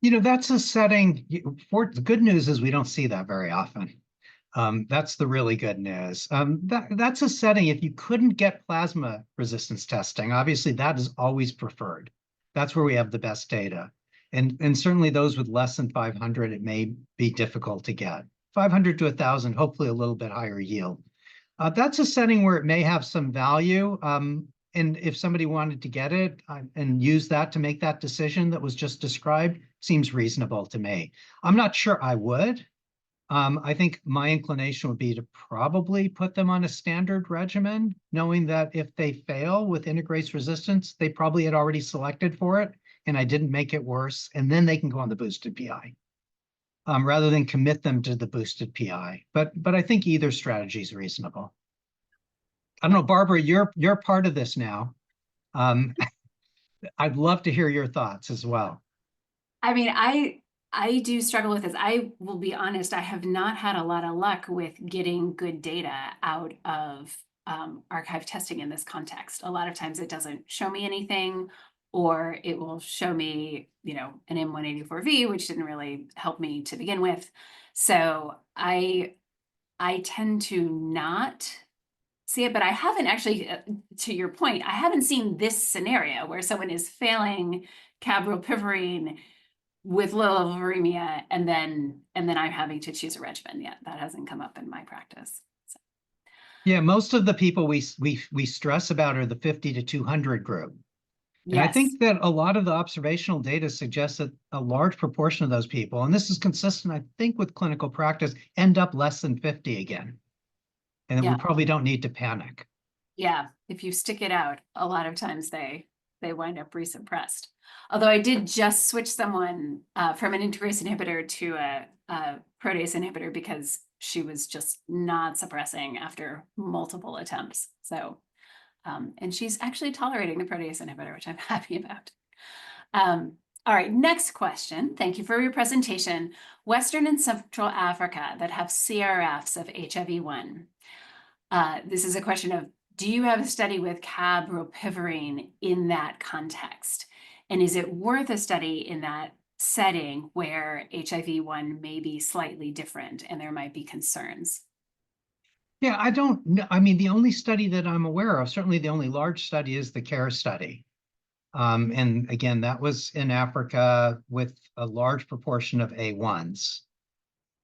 That's a setting, the good news is we don't see that very often. That's the really good news. That's a setting, if you couldn't get plasma resistance testing, obviously that is always preferred. That's where we have the best data. And certainly those with less than 500, it may be difficult to get. 500 to 1,000, hopefully a little bit higher yield. That's a setting where it may have some value. And if somebody wanted to get it and use that to make that decision that was just described, seems reasonable to me. I'm not sure I would. I think my inclination would be to probably put them on a standard regimen, knowing that if they fail with integrase resistance, they probably had already selected for it, and I didn't make it worse, and then they can go on the boosted PI, rather than commit them to the boosted PI. But I think either strategy is reasonable. I don't know, Barbara, you're part of this now. I'd love to hear your thoughts as well. I mean, I do struggle with this. I will be honest, I have not had a lot of luck with getting good data out of archive testing in this context. A lot of times it doesn't show me anything, or it will show me, you know, an M184V, which didn't really help me to begin with. So I tend to not see it, but I haven't actually, to your point, I haven't seen this scenario where someone is failing cabrolpivirine with low level viremia, and then I'm having to choose a regimen. Yet that hasn't come up in my practice. So. Yeah, most of the people we stress about are the 50 to 200 group. And I Yes. think that a lot of the observational data suggests that a large proportion of those people, and this is consistent, I think, with clinical practice, end up less than 50 again. And then we probably don't need to panic. Yeah, if you stick it out, a lot of times they wind up resuppressed. Although I did just switch someone from an integrase inhibitor to a protease inhibitor because she was just not suppressing after multiple attempts. So, and she's actually tolerating the protease inhibitor, which I'm happy about. All right, next question. Thank you for your presentation. Western and Central Africa that have CRFs of HIV-1. This is a question of, do you have a study with cabrolpivirine in that context? And is it worth a study in that setting where HIV-1 may be slightly different and there might be concerns? Yeah, I don't know. I mean, the only study that I'm aware of, certainly the only large study, is the CARE study. And again, that was in Africa with a large proportion of A1s.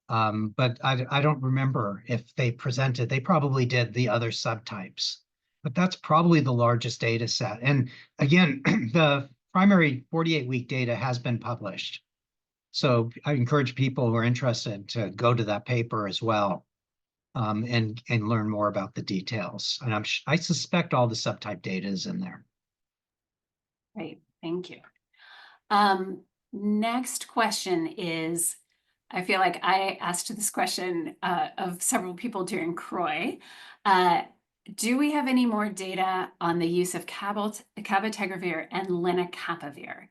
But I don't remember if they presented. They probably did the other subtypes, but that's probably the largest data set. And again, the primary 48-week data has been published. So I encourage people who are interested to go to that paper as well, and learn more about the details. And I suspect all the subtype data is in there. Great, thank you. Next question is, I feel like I asked this question of several people during CROI. Do we have any more data on the use of cabotegravir and lenacapavir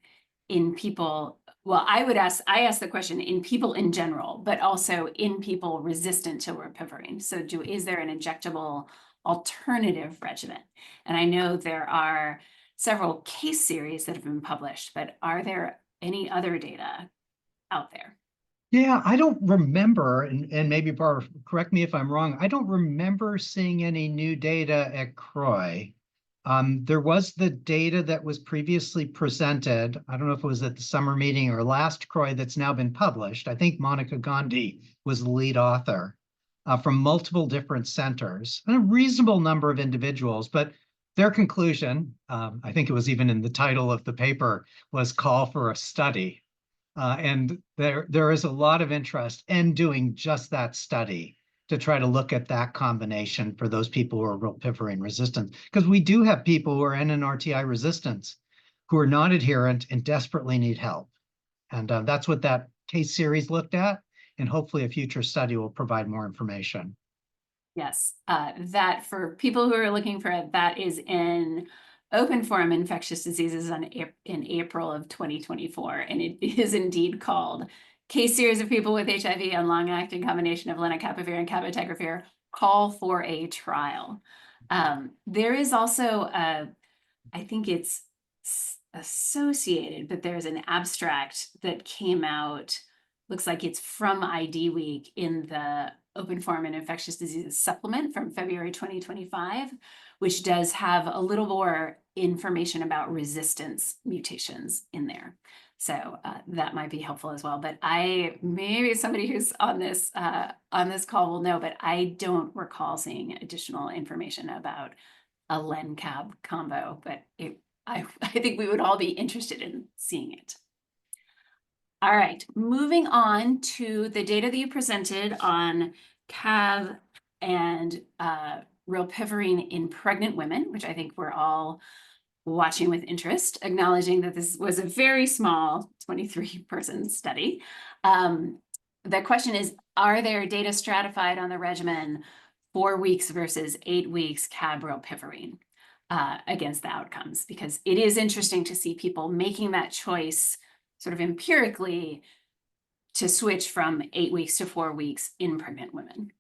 in people? Well, I asked the question in people in general, but also in people resistant to rilpivirine. So is there an injectable alternative regimen? And I know there are several case series that have been published, but are there any other data out there? Yeah, I don't remember, and maybe Barbara, correct me if I'm wrong, I don't remember seeing any new data at CROI. There was the data that was previously presented. I don't know if it was at the summer meeting or last CROI that's now been published. I think Monica Gandhi was the lead author, from multiple different centers, and a reasonable number of individuals, but their conclusion, I think it was even in the title of the paper, was call for a study. And there is a lot of interest in doing just that study to try to look at that combination for those people who are rilpivirine resistant. Because we do have people who are NNRTI resistance who are not adherent and desperately need help. And that's what that case series looked at. And hopefully a future study will provide more information. Yes, that for people who are looking for it, that is in Open Forum Infectious Diseases in April of 2024. And it is indeed called Case Series of People with HIV on Long-Acting Combination of Lenacapavir and Cabotegravir, Call for a Trial. There is also, I think it's associated, but there's an abstract that came out, looks like it's from ID Week in the Open Forum and Infectious Diseases supplement from February 2025, which does have a little more information about resistance mutations in there. So that might be helpful as well. But maybe somebody who's on this call will know, but I don't recall seeing additional information about a len-cab combo, but I think we would all be interested in seeing it. All right, moving on to the data that you presented on CAV and rilpivirine in pregnant women, which I think we're all watching with interest, acknowledging that this was a very small 23-person study. The question is, are there data stratified on the regimen 4 weeks versus 8 weeks CAB rilpivirine against the outcomes? Because it is interesting to see people making that choice sort of empirically to switch from 8 weeks to 4 weeks in pregnant women.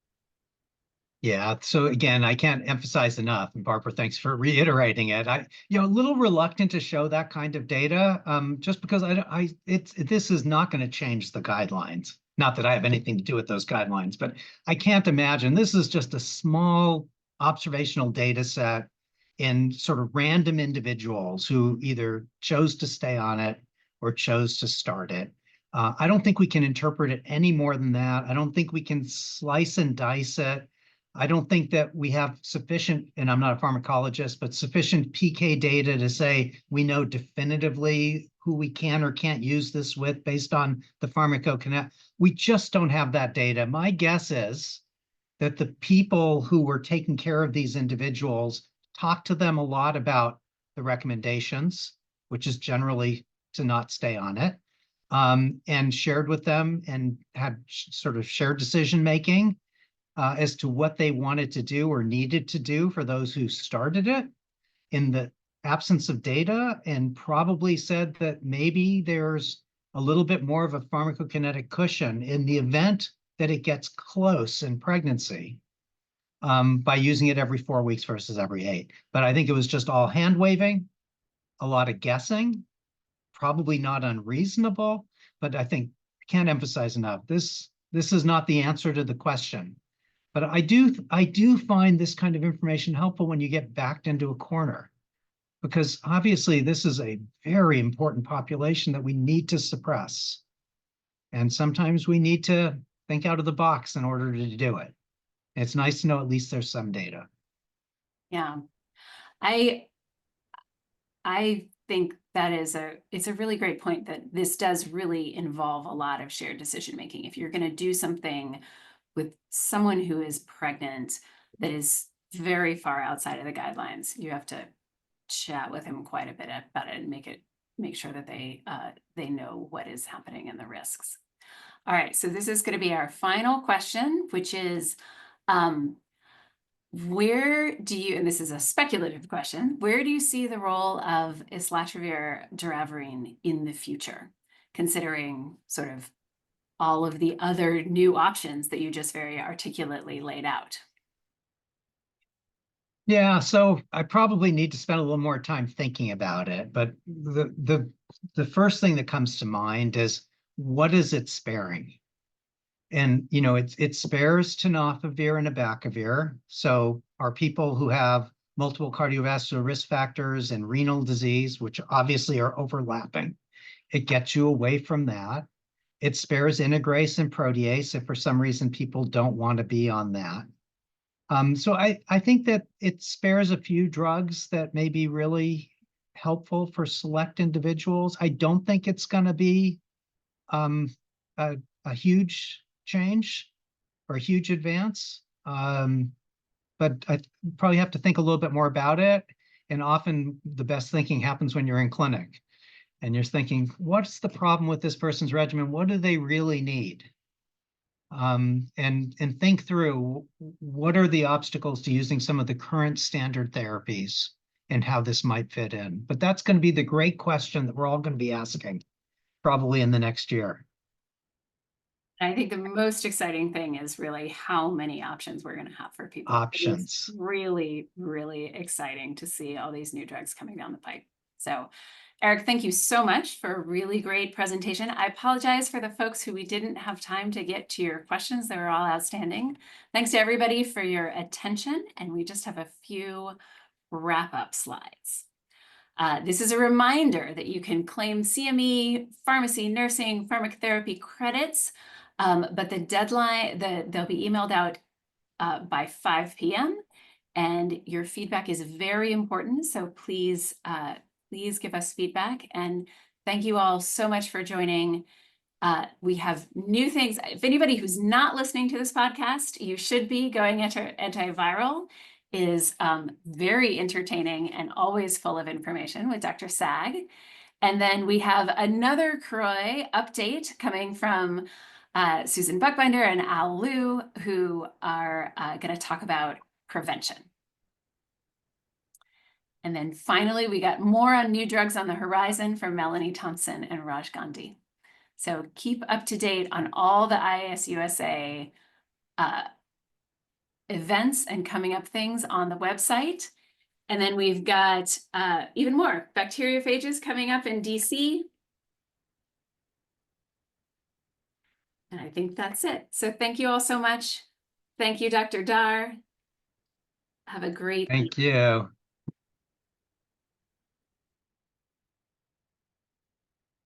Yeah, so again, I can't emphasize enough, and Barbara, thanks for reiterating it. A little reluctant to show that kind of data, just because this is not going to change the guidelines. Not that I have anything to do with those guidelines, but I can't imagine. This is just a small observational data set in sort of random individuals who either chose to stay on it or chose to start it. I don't think we can interpret it any more than that. I don't think we can slice and dice it. I don't think that we have sufficient, and I'm not a pharmacologist, but sufficient PK data to say we know definitively who we can or can't use this with based on the pharmacokinetic. We just don't have that data. My guess is that the people who were taking care of these individuals talked to them a lot about the recommendations, which is generally to not stay on it, and shared with them and had sort of shared decision-making as to what they wanted to do or needed to do for those who started it in the absence of data, and probably said that maybe there's a little bit more of a pharmacokinetic cushion in the event that it gets close in pregnancy by using it every 4 weeks versus every 8. But I think it was just all hand waving, a lot of guessing, probably not unreasonable, but I think I can't emphasize enough. This is not the answer to the question. But I do find this kind of information helpful when you get backed into a corner, because obviously this is a very important population that we need to suppress. And sometimes we need to think out of the box in order to do it. It's nice to know at least there's some data. Yeah, I think that it's a really great point that this does really involve a lot of shared decision making. If you're going to do something with someone who is pregnant that is very far outside of the guidelines, you have to chat with him quite a bit about it and make sure that they know what is happening and the risks. All right, so this is going to be our final question, which is, where do you, and this is a speculative question, where do you see the role of Islatravir doravirine in the future, considering sort of all of the other new options that you just very articulately laid out? Yeah, so I probably need to spend a little more time thinking about it, but the first thing that comes to mind is, what is it sparing? And it spares tenofovir and abacavir. So our people who have multiple cardiovascular risk factors and renal disease, which obviously are overlapping, it gets you away from that. It spares integrase and protease if for some reason people don't want to be on that. So I think that it spares a few drugs that may be really helpful for select individuals. I don't think it's going to be a huge change or a huge advance, but I probably have to think a little bit more about it. And often the best thinking happens when you're in clinic and you're thinking, what's the problem with this person's regimen? What do they really need? And think through, what are the obstacles to using some of the current standard therapies and how this might fit in. But that's going to be the great question that we're all going to be asking probably in the next year. I think the most exciting thing is really how many options we're going to have for people. Options. It's really, really exciting to see all these new drugs coming down the pipe. So, Eric, thank you so much for a really great presentation. I apologize for the folks who we didn't have time to get to your questions. They were all outstanding. Thanks to everybody for your attention. And we just have a few wrap-up slides. This is a reminder that you can claim CME, pharmacy, nursing, pharmacotherapy credits, but the deadline, they'll be emailed out by 5 p.m. And your feedback is very important, so please give us feedback. And thank you all so much for joining. We have new things. If anybody who's not listening to this podcast, you should be. Going Antiviral is very entertaining and always full of information with Dr. Sag. And then we have another CROI update coming from Susan Buckbinder and Al Liu, who are going to talk about prevention. And then finally, we got more on new drugs on the horizon from Melanie Thompson and Raj Gandhi. So keep up to date on all the IAS-USA events and coming up things on the website. And then we've got even more bacteriophages coming up in DC. And I think that's it. So thank you all so much. Thank you, Dr. Daar. Have a great Thank you.